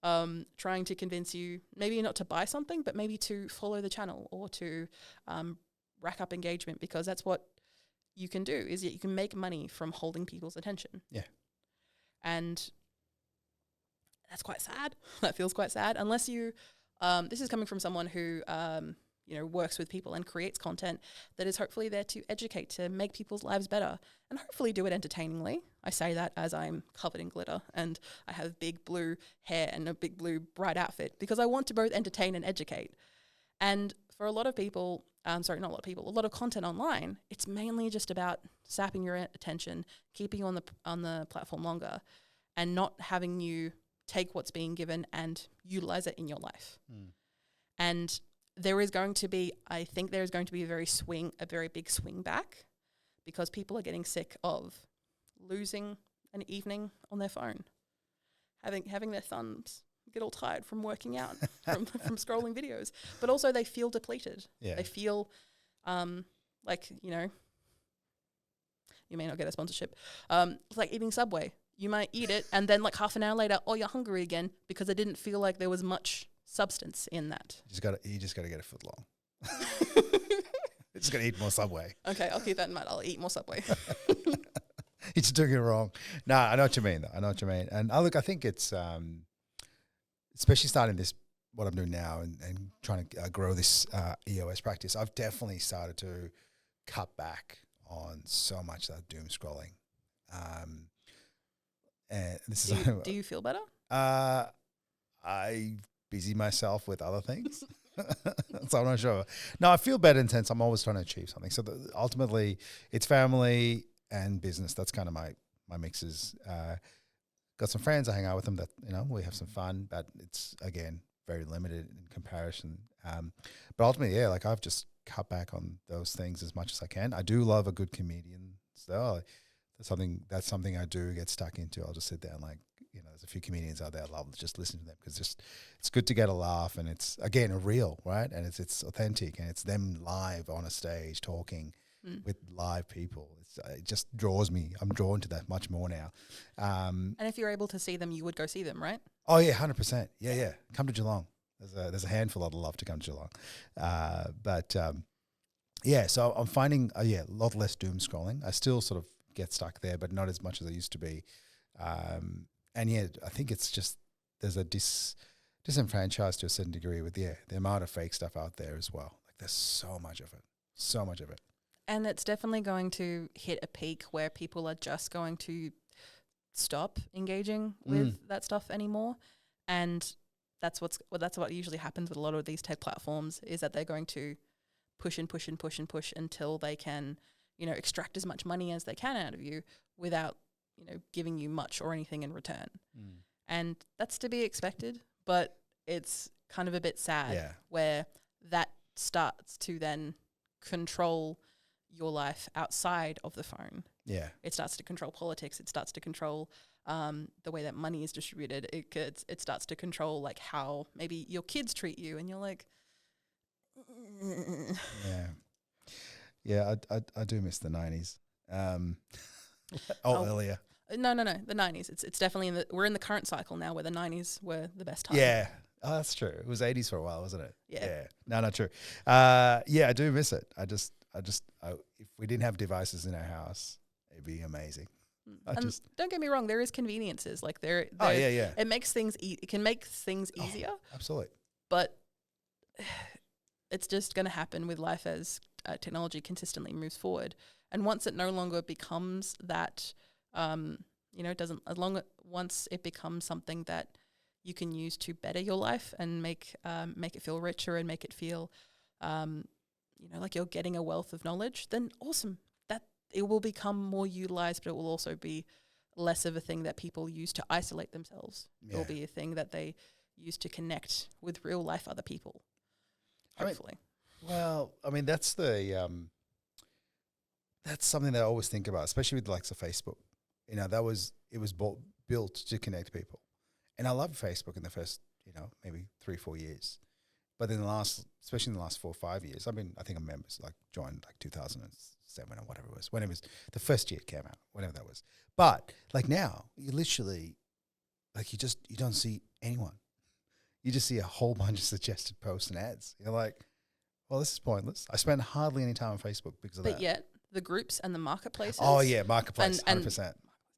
trying to convince you maybe not to buy something, but maybe to follow the channel or to rack up engagement, because that's what you can do, is that you can make money from holding people's attention. Yeah. And that's quite sad. That feels quite sad. Unless you, this is coming from someone who, works with people and creates content that is hopefully there to educate, to make people's lives better, and hopefully do it entertainingly. I say that as I'm covered in glitter and I have big blue hair and a big blue bright outfit, because I want to both entertain and educate. And for a lot of people, a lot of content online, it's mainly just about sapping your attention, keeping you on the platform longer, and not having you take what's being given and utilize it in your life. And there is going to be a very big swing back, because people are getting sick of losing an evening on their phone, having their thumbs get all tired from working out, from scrolling videos, but also they feel depleted. Yeah. They feel you may not get a sponsorship. It's like eating Subway. You might eat it and then like half an hour later, oh, you're hungry again, because it didn't feel like there was much substance in that. You just got to get a foot long. You just got to eat more Subway. Okay, I'll keep that in mind. I'll eat more Subway. You're just doing it wrong. No, I know what you mean, though. I know what you mean. And I think it's, especially starting what I'm doing now and trying to grow this EOS practice, I've definitely started to cut back on so much of that doom scrolling. And this do you feel better? I busy myself with other things. So I'm not sure. No, I feel better in the sense I'm always trying to achieve something. So ultimately it's family and business. That's kind of my mixes. Got some friends, I hang out with them that, we have some fun, but it's, again, very limited in comparison. But ultimately, yeah, like I've just cut back on those things as much as I can. I do love a good comedian. So that's something I do get stuck into. I'll just sit there and there's a few comedians out there I love just listening to them, because it's good to get a laugh, and it's, again, real, right? And it's authentic, and it's them live on a stage talking with live people. It just draws me. I'm drawn to that much more now. And if you're able to see them, you would go see them, right? Oh yeah, 100%. Yeah. Come to Geelong. There's a handful I'd love to come to Geelong. So I'm finding a lot less doom scrolling. I still sort of get stuck there, but not as much as I used to be. I think it's just there's a disenfranchised to a certain degree with the amount of fake stuff out there as well. Like there's so much of it. And it's definitely going to hit a peak where people are just going to stop engaging with that stuff anymore. And that's what usually happens with a lot of these tech platforms, is that they're going to push until they can, extract as much money as they can out of you without giving you much or anything in return. And that's to be expected, but it's kind of a bit sad where that starts to then control your life outside of the phone. Yeah. It starts to control politics. It starts to control the way that money is distributed. It starts to control like how maybe your kids treat you, and you're like, yeah. I do miss the 90s. Earlier. No, the 90s. It's definitely we're in the current cycle now where the 90s were the best time. Yeah. Oh, that's true. It was 80s for a while, wasn't it? Yeah. No, not true. Yeah, I do miss it. If we didn't have devices in our house, it'd be amazing. Don't get me wrong, there is conveniences. Like there. Yeah. It makes things it can make things easier. Absolutely. But it's just going to happen with life as technology consistently moves forward. And once it no longer becomes that, once it becomes something that you can use to better your life and make it feel richer and make it feel, like you're getting a wealth of knowledge, then awesome. That it will become more utilized, but it will also be less of a thing that people use to isolate themselves. Yeah. It will be a thing that they use to connect with real life other people. Hopefully. That's that's something that I always think about, especially with the likes of Facebook. It was built to connect people. And I loved Facebook in the first, maybe 3-4 years. But in especially in the last 4 or 5 years, I think I'm members, joined 2007 or whatever it was, when it was the first year it came out, whatever that was. But now, you literally, you don't see anyone. You just see a whole bunch of suggested posts and ads. You're like, well, this is pointless. I spend hardly any time on Facebook because of that. But yet, the groups and the marketplaces. Oh, yeah, marketplace, 100%.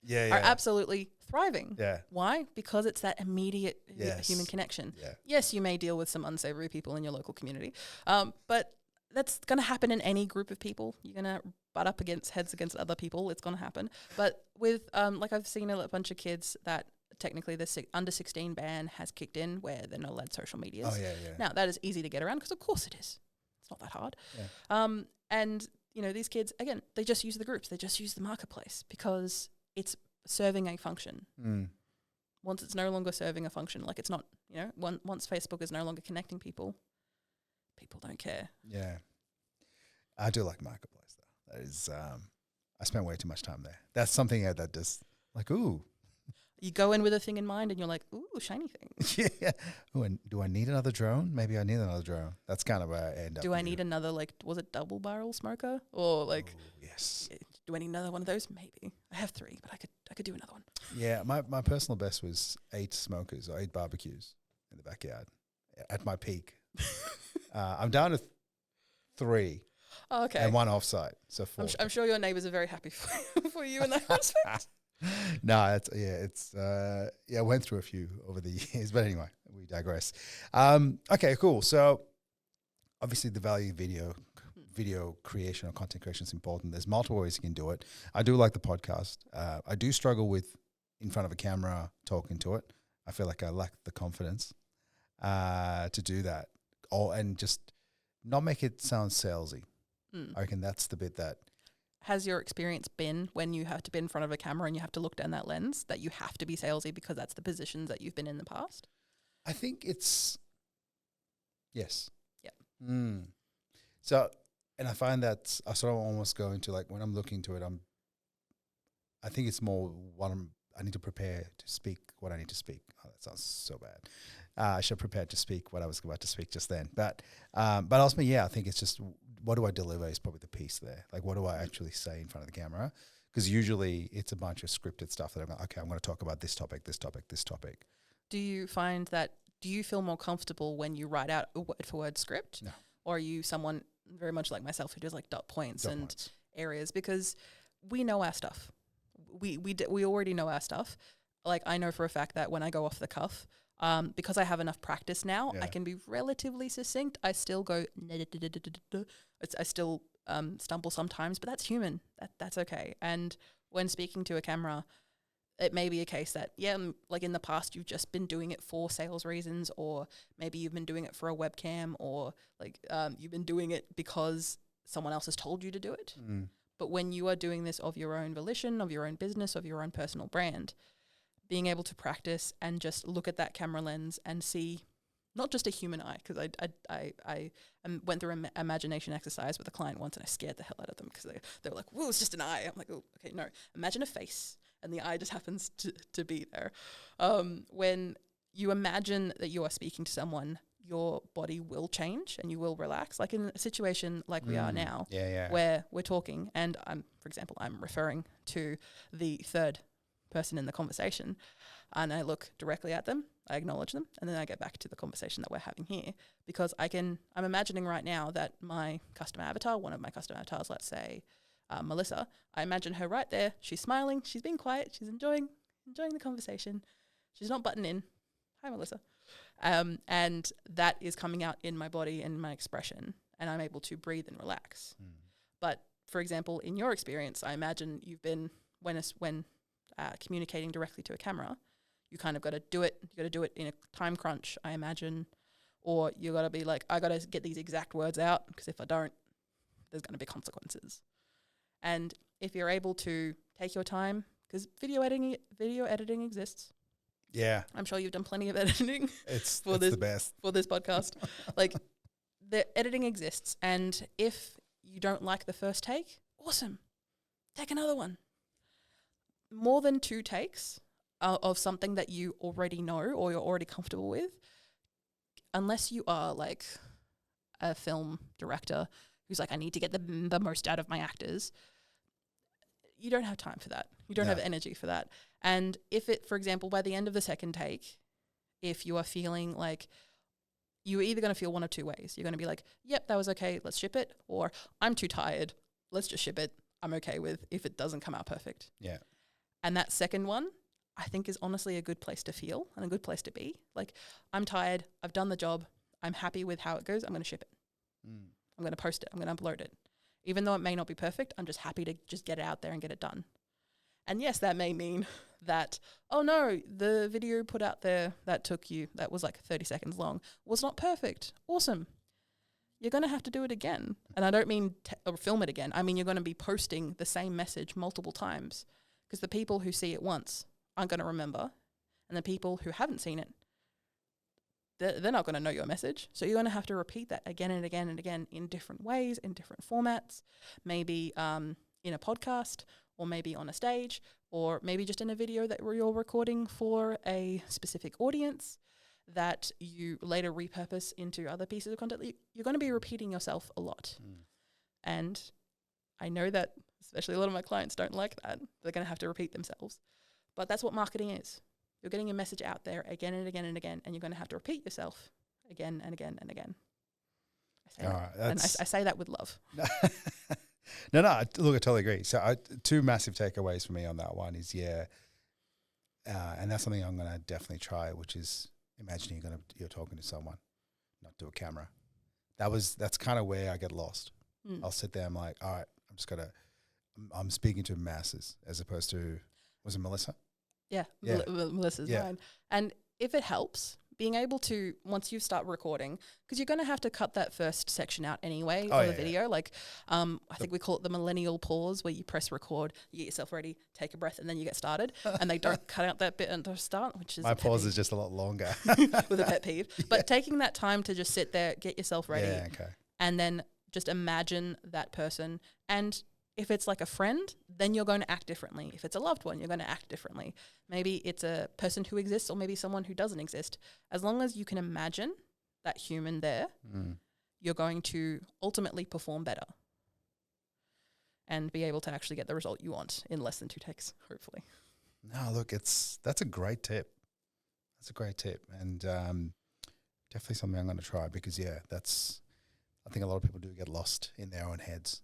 Are absolutely thriving. Yeah. Why? Because it's that immediate human connection. Yeah. Yes, you may deal with some unsavory people in your local community, but that's going to happen in any group of people. You're going to butt up heads against other people. It's going to happen. But with, I've seen a bunch of kids that technically the under 16 ban has kicked in where they're not allowed social medias. Oh, yeah. Now, that is easy to get around because of course it is. It's not that hard. Yeah. And, these kids, again, they just use the groups. They just use the marketplace because it's serving a function. Once it's no longer serving a function, it's not, once Facebook is no longer connecting people don't care. Yeah. I do like marketplace though. That is, I spend way too much time there. That's something that just ooh. You go in with a thing in mind and you're like, ooh, shiny thing. Yeah. Ooh, and do I need another drone? Maybe I need another drone. That's kind of where I end up. Do I need another, was it double barrel smoker? Or yes. Do I need another one of those? Maybe. I have 3, but I could do another one. Yeah, my personal best was 8 smokers or 8 barbecues in the backyard at my peak. I'm down to 3. Oh, okay. And 1 offsite. So 4. I'm sure your neighbours are very happy for you in that respect. No, I went through a few over the years, but anyway, we digress. Okay, cool. So obviously the value of video creation or content creation is important. There's multiple ways you can do it. I do like the podcast. I do struggle with in front of a camera talking to it. I feel like I lack the confidence to do that, and just not make it sound salesy. I reckon that's the bit that. Has your experience been when you have to be in front of a camera and you have to look down that lens that you have to be salesy because that's the positions that you've been in the past? I think it's yes. Yeah. So, and I find that I sort of almost go into when I'm looking to it, I think it's more I need to prepare to speak what I need to speak. Oh, that sounds so bad. I should prepare to speak what I was about to speak just then. But ultimately, I think it's just what do I deliver is probably the piece there. What do I actually say in front of the camera? Because usually it's a bunch of scripted stuff that I'm going to talk about this topic, this topic, this topic. Do you feel more comfortable when you write out a word-for-word script? No. Or are you someone very much like myself who does dot points areas? Because we know our stuff. We already know our stuff. I know for a fact that when I go off the cuff, because I have enough practice now, I can be relatively succinct. I still go, I still stumble sometimes, but that's human. That's okay. And when speaking to a camera, it may be a case that, in the past, you've just been doing it for sales reasons, or maybe you've been doing it for a webcam, or you've been doing it because someone else has told you to do it. But when you are doing this of your own volition, of your own business, of your own personal brand, being able to practice and just look at that camera lens and see not just a human eye, because I went through an imagination exercise with a client once and I scared the hell out of them because they were like, whoa, it's just an eye. I'm like, oh, okay, no. Imagine a face and the eye just happens to be there. When you imagine that you are speaking to someone, your body will change and you will relax. Like in a situation like we are now, where we're talking and for example, I'm referring to the third person in the conversation and I look directly at them, I acknowledge them, and then I get back to the conversation that we're having here because I'm imagining right now that my customer avatar, one of my customer avatars, let's say Melissa, I imagine her right there. She's smiling. She's being quiet. She's enjoying the conversation. She's not butting in. Hi, Melissa. And that is coming out in my body and my expression, and I'm able to breathe and relax. But for example, in your experience, I imagine you've been when communicating directly to a camera, you kind of got to do it. You got to do it in a time crunch, I imagine, or you got to be like, I got to get these exact words out because if I don't, there's going to be consequences. And if you're able to take your time, because video editing exists. Yeah, I'm sure you've done plenty of editing. It's the best for this podcast. Like the editing exists, and if you don't like the first take, awesome, take another one. More than 2 takes of something that you already know or you're already comfortable with, unless you are like a film director who's like, I need to get the most out of my actors, you don't have time for that. You don't have energy for that. And if it, for example, by the end of the second take, if you are feeling like you're either going to feel one of 2 ways. You're going to be like, yep, that was okay, let's ship it. Or I'm too tired, let's just ship it. I'm okay with if it doesn't come out perfect. Yeah. And that second one, I think is honestly a good place to feel and a good place to be. Like, I'm tired, I've done the job, I'm happy with how it goes, I'm going to ship it. I'm going to post it, I'm going to upload it. Even though it may not be perfect, I'm just happy to just get it out there and get it done. And yes, that may mean that, oh no, the video put out there that was like 30 seconds long, was not perfect. Awesome. You're going to have to do it again. And I don't mean or film it again. I mean, you're going to be posting the same message multiple times because the people who see it once aren't going to remember. And the people who haven't seen it, they're not going to know your message. So you're going to have to repeat that again and again and again in different ways, in different formats, maybe in a podcast or maybe on a stage or maybe just in a video that you're recording for a specific audience that you later repurpose into other pieces of content. You're going to be repeating yourself a lot. And I know that especially a lot of my clients don't like that. They're going to have to repeat themselves. But that's what marketing is. You're getting your message out there again and again and again, and you're going to have to repeat yourself again and again and again. I say that with love. No, look, I totally agree. So 2 massive takeaways for me on that one is, and that's something I'm going to definitely try, which is imagining you're talking to someone, not to a camera. That's kind of where I get lost. I'll sit there, I'm like, all right, I'm speaking to masses as opposed to, was it Melissa? Yeah. Melissa's mine. And if it helps, being able to, once you start recording, because you're going to have to cut that first section out anyway of the video. Yeah. Like, I think we call it the millennial pause, where you press record, you get yourself ready, take a breath, and then you get started. And they don't cut out that bit at the start, which is my pause is just a lot longer. With a pet peeve. But taking that time to just sit there, get yourself ready, and then just imagine that person. And if it's like a friend, then you're going to act differently. If it's a loved one, you're going to act differently. Maybe it's a person who exists or maybe someone who doesn't exist. As long as you can imagine that human there, you're going to ultimately perform better and be able to actually get the result you want in less than 2 takes, hopefully. No, look, that's a great tip. That's a great tip. And definitely something I'm going to try because, I think a lot of people do get lost in their own heads.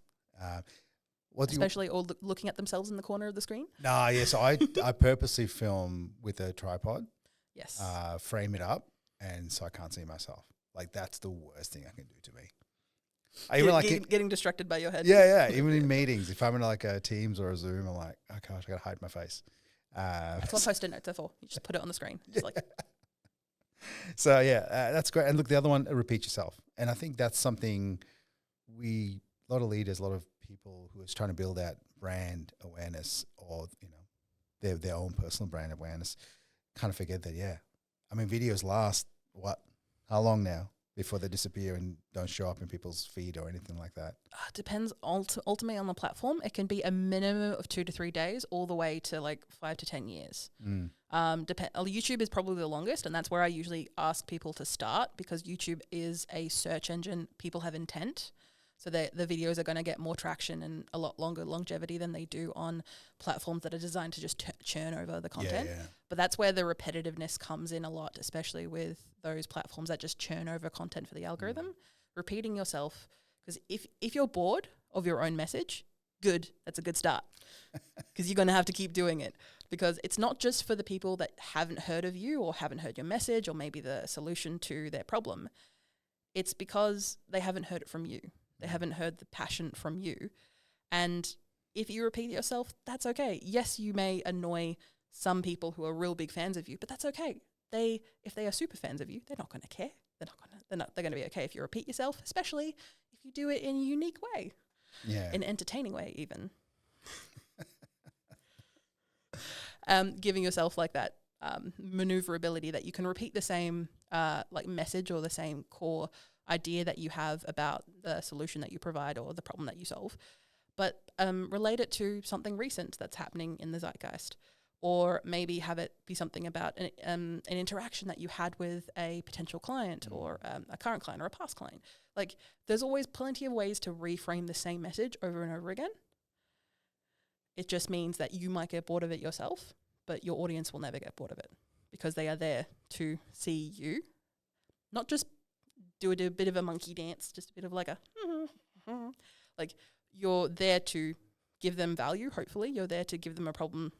Especially all looking at themselves in the corner of the screen? No, so I purposely film with a tripod. Yes. Frame it up, and so I can't see myself. Like, that's the worst thing I can do to me. I even getting distracted by your head. Yeah. Even in meetings, if I'm in like a Teams or a Zoom, I'm like, oh gosh, I got to hide my face. That's what Post-it notes are for. You just put it on the screen. Just like. So, that's great. And look, the other one, repeat yourself. And I think that's something a lot of leaders, a lot of people who are trying to build out brand awareness or, their own personal brand awareness kind of forget that, I mean, videos last, how long now before they disappear and don't show up in people's feed or anything like that? Depends ultimately on the platform. It can be a minimum of 2 to 3 days all the way to like 5 to 10 years. YouTube is probably the longest, and that's where I usually ask people to start, because YouTube is a search engine. People have intent. So the videos are going to get more traction and a lot longer longevity than they do on platforms that are designed to just churn over the content. Yeah. But that's where the repetitiveness comes in a lot, especially with those platforms that just churn over content for the algorithm. Repeating yourself, because if you're bored of your own message, good, that's a good start, because you're going to have to keep doing it, because it's not just for the people that haven't heard of you or haven't heard your message or maybe the solution to their problem. It's because they haven't heard it from you. They haven't heard the passion from you. And if you repeat it yourself, that's okay. Yes, you may annoy some people who are real big fans of you, but that's okay. If they are super fans of you, they're not going to care. They're going to be okay if you repeat yourself, especially if you do it in a unique way. Yeah. In an entertaining way, even. Giving yourself like that maneuverability that you can repeat the same like message or the same core idea that you have about the solution that you provide or the problem that you solve, but relate it to something recent that's happening in the zeitgeist, or maybe have it be something about an interaction that you had with a potential client or a current client or a past client. Like, there's always plenty of ways to reframe the same message over and over again. It just means that you might get bored of it yourself, but your audience will never get bored of it, because they are there to see you, not just do a bit of a monkey dance, just a bit of like a like, you're there to give them value. Hopefully you're there to give them a problem.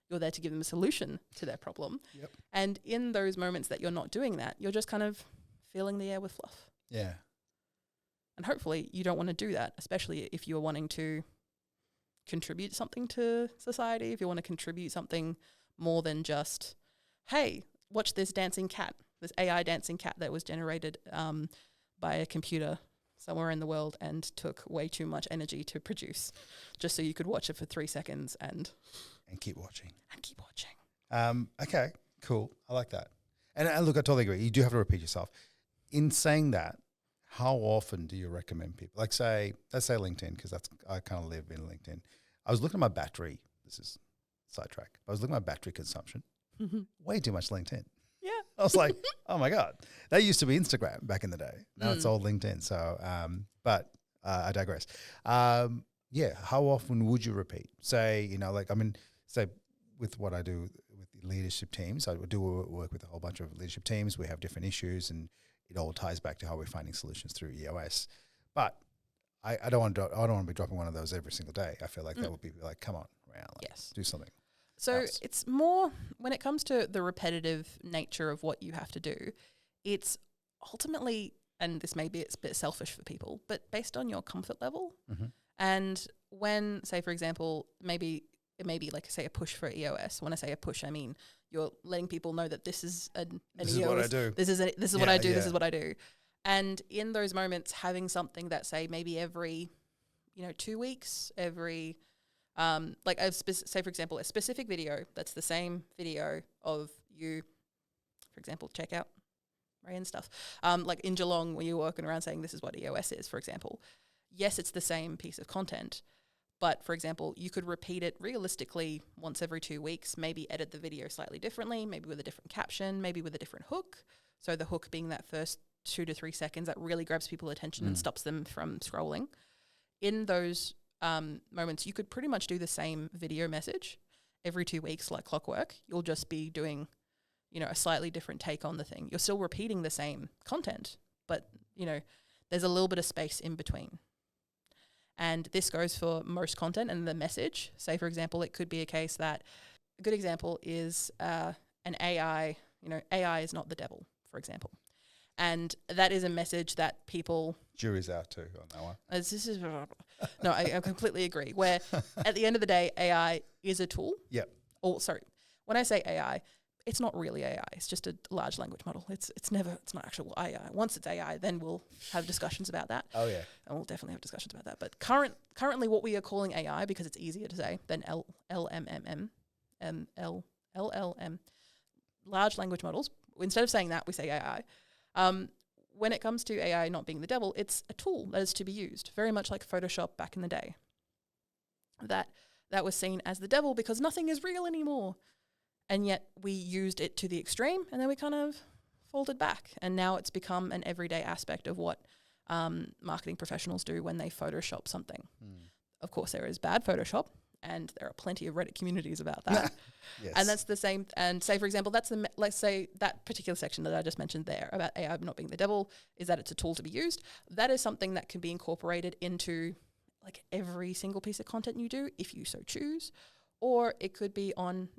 You're there to give them a solution to their problem. Yep. And in those moments that you're not doing that, you're just kind of filling the air with fluff. Yeah. And hopefully you don't want to do that, especially if you're wanting to contribute something to society, if you want to contribute something more than just, hey, watch this dancing cat, this AI dancing cat that was generated by a computer somewhere in the world and took way too much energy to produce, just so you could watch it for 3 seconds and keep watching. Okay, cool. I like that. And look, I totally agree. You do have to repeat yourself. In saying that, how often do you recommend people? Like, let's say LinkedIn, because I kind of live in LinkedIn. I was looking at my battery. This is sidetrack. I was looking at my battery consumption. Way too much LinkedIn. Yeah. I was like, oh my God. That used to be Instagram back in the day. Now it's all LinkedIn. So, but I digress. Yeah. How often would you repeat? Say, say with what I do with the leadership teams, I do work with a whole bunch of leadership teams. We have different issues, and it all ties back to how we're finding solutions through EOS. But I don't want to be dropping one of those every single day. I feel like that would be like, come on, Reyan, yes, do something. So else. It's more, when it comes to the repetitive nature of what you have to do, it's ultimately, and this may be a bit selfish for people, but based on your comfort level. And when, say, for example, it may be like, say, a push for EOS. When I say a push, I mean you're letting people know that this is an this EOS. Is what I do. This is what I do. This is what I do. And in those moments, having something that, say, maybe every, 2 weeks, every, say, for example, a specific video that's the same video of you, for example, check out Reyan stuff. Like in Geelong, when you're walking around saying this is what EOS is, for example. Yes, it's the same piece of content. But, for example, you could repeat it realistically once every 2 weeks, maybe edit the video slightly differently, maybe with a different caption, maybe with a different hook. So the hook being that first 2 to 3 seconds that really grabs people's attention and stops them from scrolling. In those moments, you could pretty much do the same video message every 2 weeks like clockwork. You'll just be doing, a slightly different take on the thing. You're still repeating the same content, but, there's a little bit of space in between. And this goes for most content and the message. Say, for example, it could be a case that a good example is an AI, AI is not the devil, for example. And that is a message that people... Jury's out too on that one. No, I completely agree. Where at the end of the day, AI is a tool. Yep. Or, sorry, when I say AI, it's not really AI. It's just a large language model. It's not actual AI. Once it's AI, then we'll have discussions about that. Oh yeah. And we'll definitely have discussions about that. But currently what we are calling AI, because it's easier to say than LLM, large language models. Instead of saying that, we say AI. When it comes to AI not being the devil, it's a tool that is to be used, very much like Photoshop back in the day. That was seen as the devil because nothing is real anymore. And yet we used it to the extreme, and then we kind of folded back. And now it's become an everyday aspect of what marketing professionals do when they Photoshop something. Of course, there is bad Photoshop, and there are plenty of Reddit communities about that. Yes. And that's the same. And say, for example, let's say that particular section that I just mentioned there about AI not being the devil is that it's a tool to be used. That is something that can be incorporated into like every single piece of content you do, if you so choose. Or it could be on,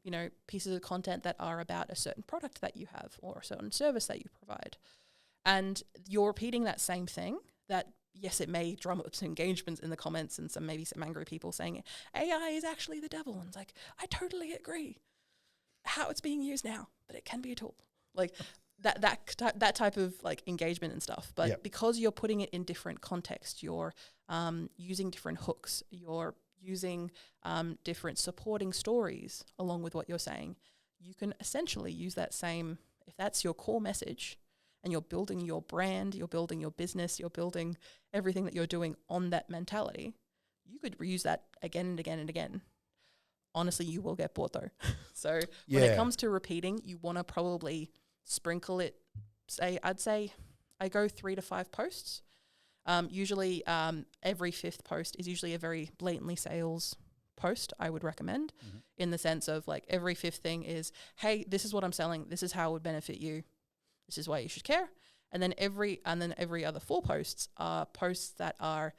pieces of content that are about a certain product that you have or a certain service that you provide. And you're repeating that same thing that, yes, it may drum up some engagements in the comments and maybe some angry people saying AI is actually the devil. And it's like, I totally agree how it's being used now, but it can be a tool. Like that type of like engagement and stuff. But because you're putting it in different contexts, you're using different hooks, you're using different supporting stories along with what you're saying, you can essentially use that same, if that's your core message and you're building your brand, you're building your business, you're building everything that you're doing on that mentality, you could reuse that again and again and again. Honestly, you will get bored though. So when it comes to repeating, you want to probably sprinkle it. I'd say I go 3 to 5 posts. Usually every 5th post is usually a very blatantly sales post, I would recommend, in the sense of like every 5th thing is, hey, this is what I'm selling. This is how it would benefit you. This is why you should care. And then every other 4 posts are posts that are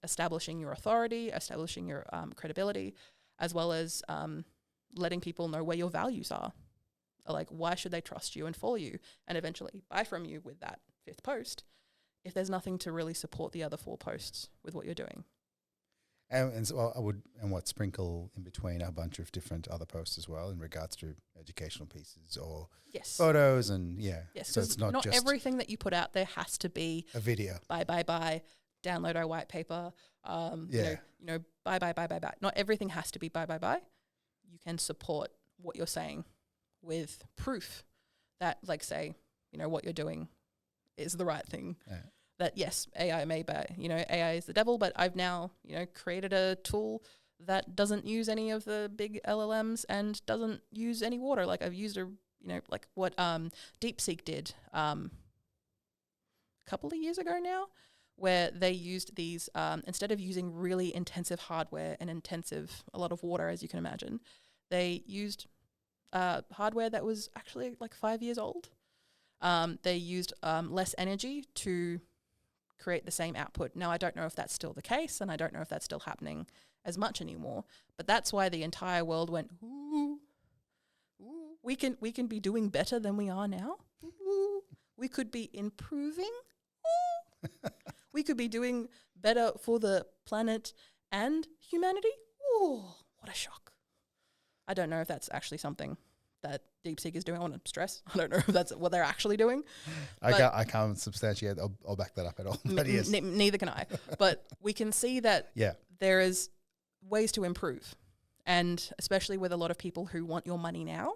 establishing your authority, establishing your credibility, as well as letting people know where your values are. Like, why should they trust you and follow you and eventually buy from you with that 5th post if there's nothing to really support the other 4 posts with what you're doing? And so I would sprinkle in between a bunch of different other posts as well in regards to educational pieces or photos and so it's not just everything that you put out there has to be a video. Buy, download our white paper. Buy. Not everything has to be buy. You can support what you're saying with proof that, like, say, what you're doing is the right thing. Yeah. That yes, AI may be, AI is the devil, but I've now, created a tool that doesn't use any of the big LLMs and doesn't use any water. Like I've used like what DeepSeek did a couple of years ago now, where they used these, instead of using really intensive hardware and a lot of water, as you can imagine, they used hardware that was actually like 5 years old. They used less energy to create the same output. Now, I don't know if that's still the case, and I don't know if that's still happening as much anymore, but that's why the entire world went, ooh, we can be doing better than we are now. Ooh, we could be improving. Ooh. We could be doing better for the planet and humanity. Ooh, what a shock. I don't know if that's actually something that DeepSeek is doing. I want to stress, I don't know if that's what they're actually doing. I can't substantiate or back that up at all. But yes. Neither can I. But we can see that there is ways to improve. And especially with a lot of people who want your money now,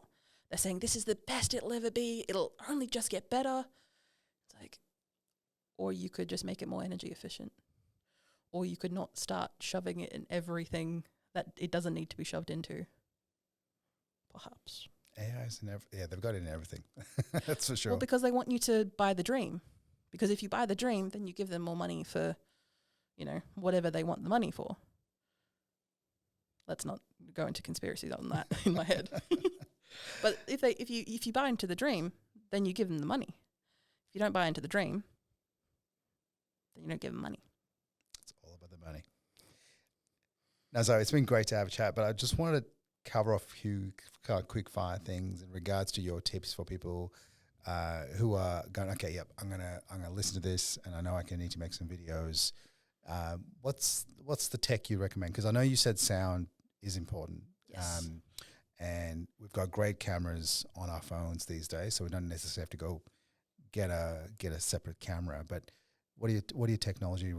they're saying this is the best it'll ever be. It'll only just get better. It's like, or you could just make it more energy efficient. Or you could not start shoving it in everything that it doesn't need to be shoved into. Perhaps. AI's in they've got it in everything. That's for sure. Well, because they want you to buy the dream. Because if you buy the dream, then you give them more money for, whatever they want the money for. Let's not go into conspiracies on that in my head. But if you buy into the dream, then you give them the money. If you don't buy into the dream, then you don't give them money. It's all about the money. Now, Zoe, it's been great to have a chat, but I just wanted to cover off a few quick fire things in regards to your tips for people who are going, okay, yep, I'm gonna listen to this, and I know I need to make some videos. What's the tech you recommend? Because I know you said sound is important. Yes. And we've we've got great cameras on our phones these days, so we don't necessarily have to go get a separate camera. But what are your technology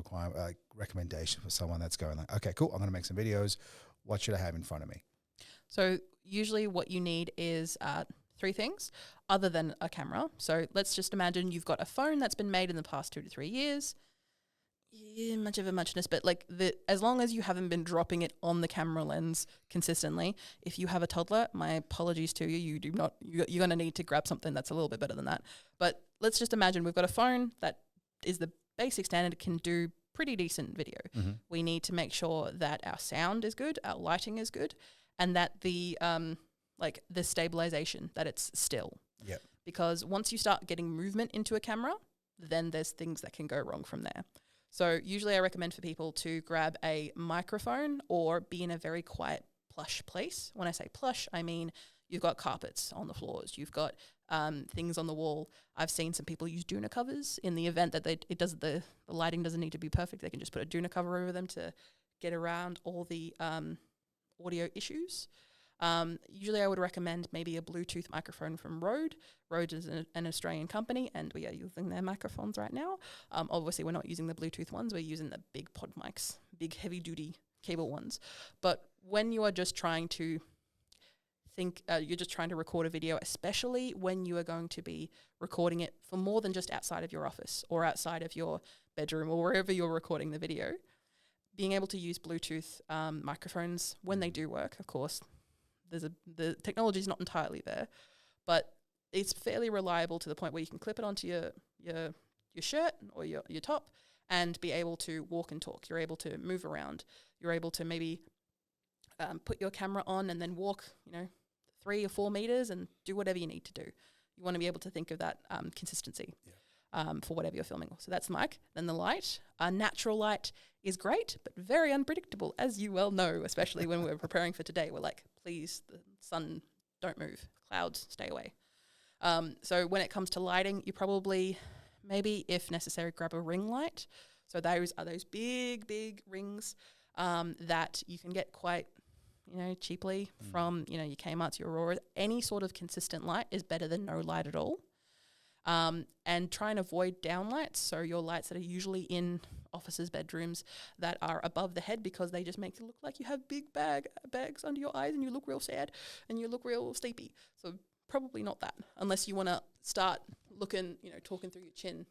recommendation for someone that's going like, okay, cool, I'm going to make some videos. What should I have in front of me? So usually what you need is 3 things other than a camera. So let's just imagine you've got a phone that's been made in the past 2 to 3 years. Yeah, much of a muchness, but like as long as you haven't been dropping it on the camera lens consistently. If you have a toddler, my apologies to you. You're going to need to grab something that's a little bit better than that. But let's just imagine we've got a phone that is the basic standard, can do pretty decent video. Mm-hmm. We need to make sure that our sound is good, our lighting is good, and that the stabilization, that it's still. Yep. Because once you start getting movement into a camera, then there's things that can go wrong from there. So usually I recommend for people to grab a microphone or be in a very quiet, plush place. When I say plush, I mean you've got carpets on the floors, you've got things on the wall. I've seen some people use doona covers in the event that the lighting doesn't need to be perfect. They can just put a doona cover over them to get around all the audio issues. Usually I would recommend maybe a Bluetooth microphone from Rode. Rode is an Australian company, and we are using their microphones right now. Obviously, we're not using the Bluetooth ones. We're using the big pod mics, big heavy-duty cable ones. But when you are just trying to you're just trying to record a video, especially when you are going to be recording it for more than just outside of your office or outside of your bedroom or wherever you're recording the video, being able to use Bluetooth microphones when they do work, of course. The technology is not entirely there, but it's fairly reliable to the point where you can clip it onto your shirt or your top and be able to walk and talk. You're able to move around. You're able to maybe put your camera on and then walk, 3 or 4 meters and do whatever you need to do. You want to be able to think of that consistency for whatever you're filming. So that's the mic. Then the light. Natural light is great, but very unpredictable, as you well know, especially when we're preparing for today. We're like, please, the sun, don't move. Clouds, stay away. So when it comes to lighting, you probably, maybe if necessary, grab a ring light. So those are those big, big rings that you can get quite, cheaply from, your Kmart's, your Aurora. Any sort of consistent light is better than no light at all. And try and avoid downlights, so your lights that are usually in offices, bedrooms, that are above the head, because they just make it look like you have big bags under your eyes and you look real sad and you look real sleepy. So probably not that, unless you want to start looking, talking through your chin.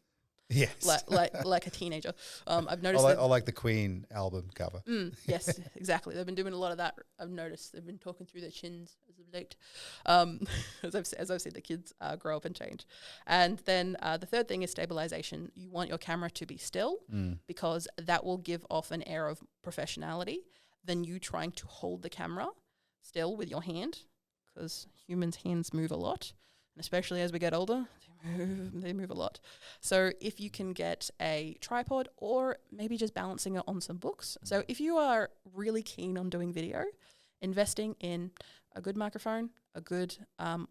Yes. like a teenager. I've noticed I like the Queen album cover. Yes, exactly. They've been doing a lot of that. I've noticed they've been talking through their chins as of late, as I've seen the kids grow up and change. And then the third thing is stabilization. You want your camera to be still because that will give off an air of professionality than you trying to hold the camera still with your hand, because humans' hands move a lot. And especially as we get older, they move a lot. So if you can get a tripod or maybe just balancing it on some books. So if you are really keen on doing video, investing in a good microphone, a good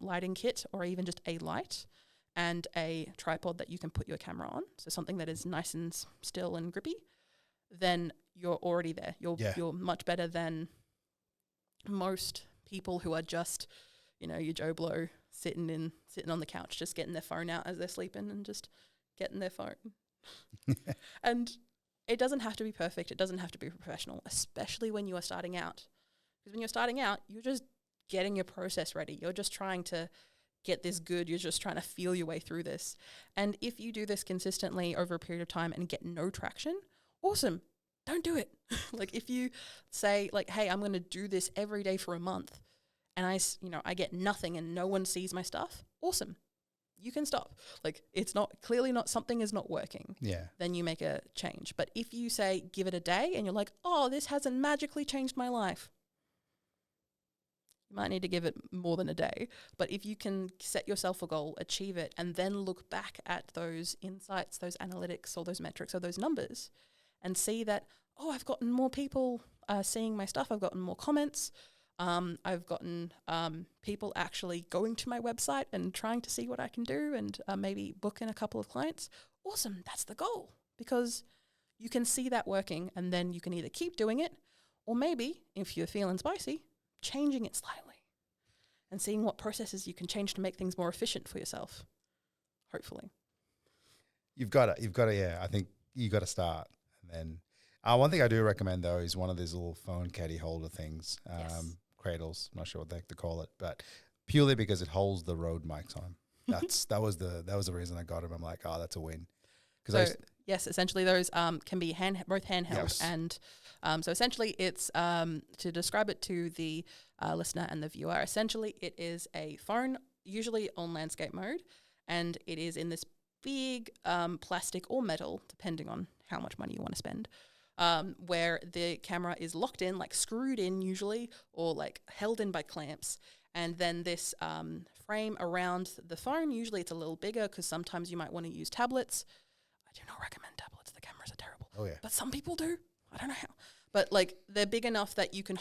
lighting kit, or even just a light and a tripod that you can put your camera on, so something that is nice and still and grippy, then you're already there. You're much better than most people who are just, your Joe Blow sitting on the couch, just getting their phone out as they're sleeping and just getting their phone. And it doesn't have to be perfect. It doesn't have to be professional, especially when you are starting out. Because when you're starting out, you're just getting your process ready. You're just trying to get this good. You're just trying to feel your way through this. And if you do this consistently over a period of time and get no traction, awesome. Don't do it. Like if you say like, hey, I'm going to do this every day for a month, and I get nothing and no one sees my stuff, awesome. You can stop. Like it's something is not working. Yeah. Then you make a change. But if you say, give it a day and you're like, oh, this hasn't magically changed my life, you might need to give it more than a day. But if you can set yourself a goal, achieve it, and then look back at those insights, those analytics or those metrics or those numbers and see that, oh, I've gotten more people seeing my stuff. I've gotten more comments. I've gotten people actually going to my website and trying to see what I can do and maybe book in a couple of clients. Awesome. That's the goal, because you can see that working, and then you can either keep doing it or maybe, if you're feeling spicy, changing it slightly. and seeing what processes you can change to make things more efficient for yourself, hopefully. You've got to, yeah, I think you got to start. And then one thing I do recommend, though, is one of these little phone caddy holder things, Yes. cradles. I'm not sure what they call it, but purely because it holds the Rode mics on 'em. That was the reason I got them. I'm like, oh, that's a win. So yes, essentially those can be both handheld, Yes. and so essentially it's to describe it to the listener and the viewer. Essentially, it is a phone, usually on landscape mode, and it is in this big plastic or metal, depending on how much money you want to spend, where the camera is locked in, like screwed in usually, or like held in by clamps. And then this frame around the phone, usually it's a little bigger because sometimes you might want to use tablets. I do not recommend tablets. The cameras are terrible. Oh, yeah. But some people do. I don't know how. But like they're big enough that you can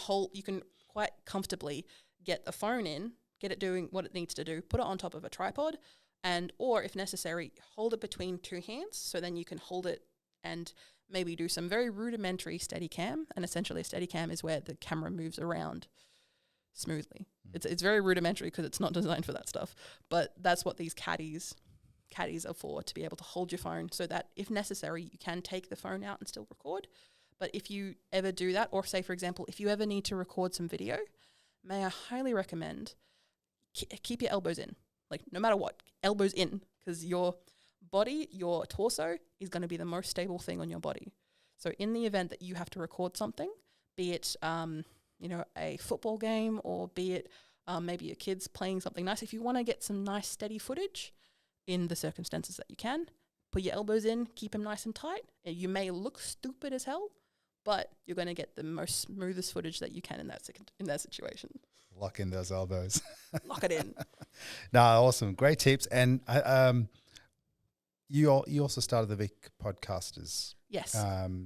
quite comfortably get the phone in, get it doing what it needs to do, put it on top of a tripod, and or if necessary, hold it between two hands. So then you can hold it and maybe do some very rudimentary Steadicam. And essentially a Steadicam is where the camera moves around smoothly. It's very rudimentary because it's not designed for that stuff. But that's what these caddies are for, to be able to hold your phone so that if necessary, you can take the phone out and still record. But if you ever do that, or say, for example, if you ever need to record some video, may I highly recommend keep your elbows in. Like no matter what, elbows in, because your body, your torso is going to be the most stable thing on your body. So in the event that you have to record something, be it a football game, or be it maybe your kids playing something nice, if you want to get some nice steady footage in the circumstances that you can, put your elbows in, keep them nice and tight. You may look stupid as hell, but you're going to get the most smoothest footage that you can in that situation. Lock in those elbows. Lock it in. No, awesome. Great tips. And you also started the Vic Podcasters. Yes.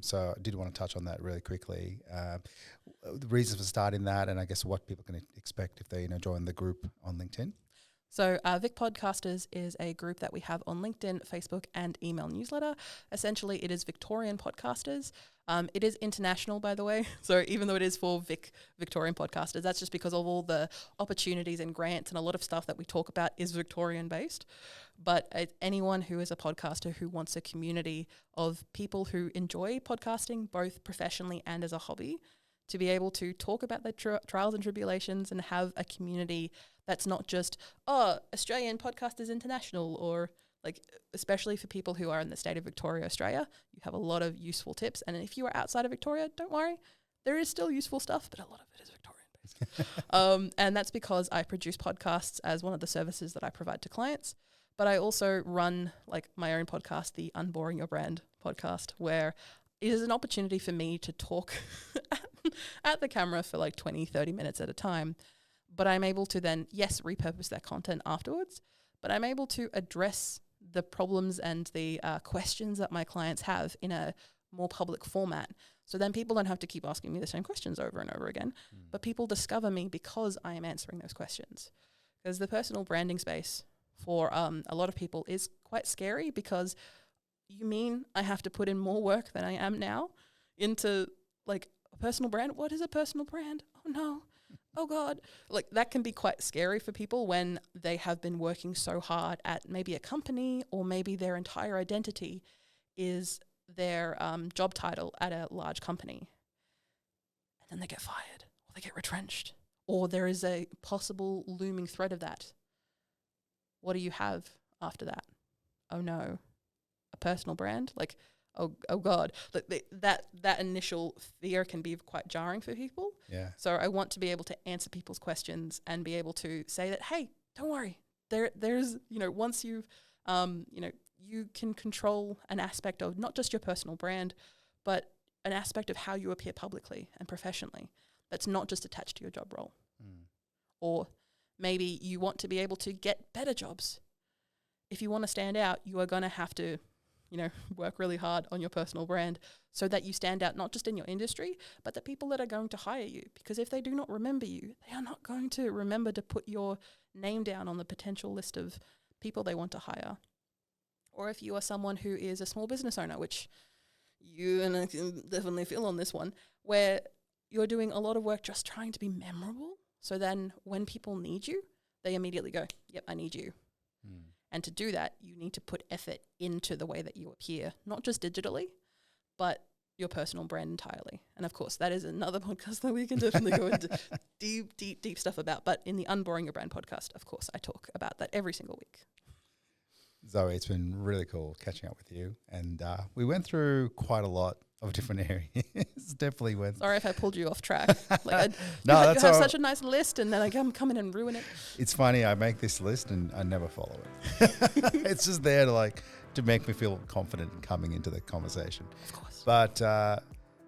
So I did want to touch on that really quickly. The reasons for starting that, and I guess what people can expect if they join the group on LinkedIn. So Vic Podcasters is a group that we have on LinkedIn, Facebook, and email newsletter. Essentially, it is Victorian podcasters. It is international, by the way. So even though it is for Victorian podcasters, that's just because of all the opportunities and grants and a lot of stuff that we talk about is Victorian-based. But anyone who is a podcaster who wants a community of people who enjoy podcasting, both professionally and as a hobby, to be able to talk about their trials and tribulations and have a community that's not just, Australian Podcasters International, or like, especially for people who are in the state of Victoria, Australia, you have a lot of useful tips. And if you are outside of Victoria, don't worry, there is still useful stuff, but a lot of it is Victorian-based. And that's because I produce podcasts as one of the services that I provide to clients. But I also run like my own podcast, the Unboring Your Brand podcast, where it is an opportunity for me to talk at the camera for like 20, 30 minutes at a time. But I'm able to then, yes, repurpose that content afterwards, but I'm able to address the problems and the questions that my clients have in a more public format. So then people don't have to keep asking me the same questions over and over again, but people discover me because I am answering those questions. Because the personal branding space for a lot of people is quite scary, because you mean I have to put in more work than I am now into like a personal brand? What is a personal brand? Oh no. Oh God. Like that can be quite scary for people when they have been working so hard at maybe a company, or maybe their entire identity is their job title at a large company. And then they get fired, or they get retrenched, or there is a possible looming threat of that. What do you have after that? Oh no. A personal brand? Like, oh God. Like that initial fear can be quite jarring for people. Yeah. So I want to be able to answer people's questions and be able to say that, hey, don't worry. There's, once you've, you can control an aspect of not just your personal brand, but an aspect of how you appear publicly and professionally that's not just attached to your job role. Or maybe you want to be able to get better jobs. If you want to stand out, you are going to have to, work really hard on your personal brand so that you stand out not just in your industry, but the people that are going to hire you. Because if they do not remember you, they are not going to remember to put your name down on the potential list of people they want to hire. Or if you are someone who is a small business owner, which you and I can definitely feel on this one, where you're doing a lot of work just trying to be memorable. So then when people need you, they immediately go, yep, I need you. And to do that, you need to put effort into the way that you appear, not just digitally, but your personal brand entirely. And of course, that is another podcast that we can definitely go into deep stuff about. But in the Unboring Your Brand podcast, of course, I talk about that every single week. Zoe, it's been really cool catching up with you. And we went through quite a lot of different areas. Definitely went. Sorry if I pulled you off track. Like you have such a nice list, and then I come in and ruin it. It's funny. I make this list and I never follow it. It's just there to make me feel confident in coming into the conversation. Of course. But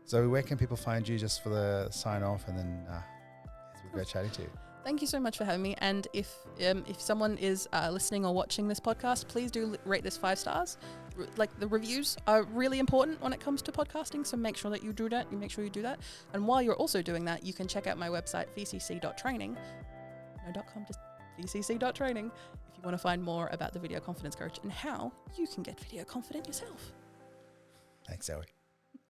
Zoe, where can people find you just for the sign off, and then it's been great chatting to you. Thank you so much for having me. And if someone is listening or watching this podcast, please do rate this 5 stars. Like the reviews are really important when it comes to podcasting, so make sure that you do that. And while you're also doing that, you can check out my website, vcc.training. No .com, just vcc.training, if you want to find more about the Video Confidence Coach and how you can get video confident yourself. Thanks, Zoe.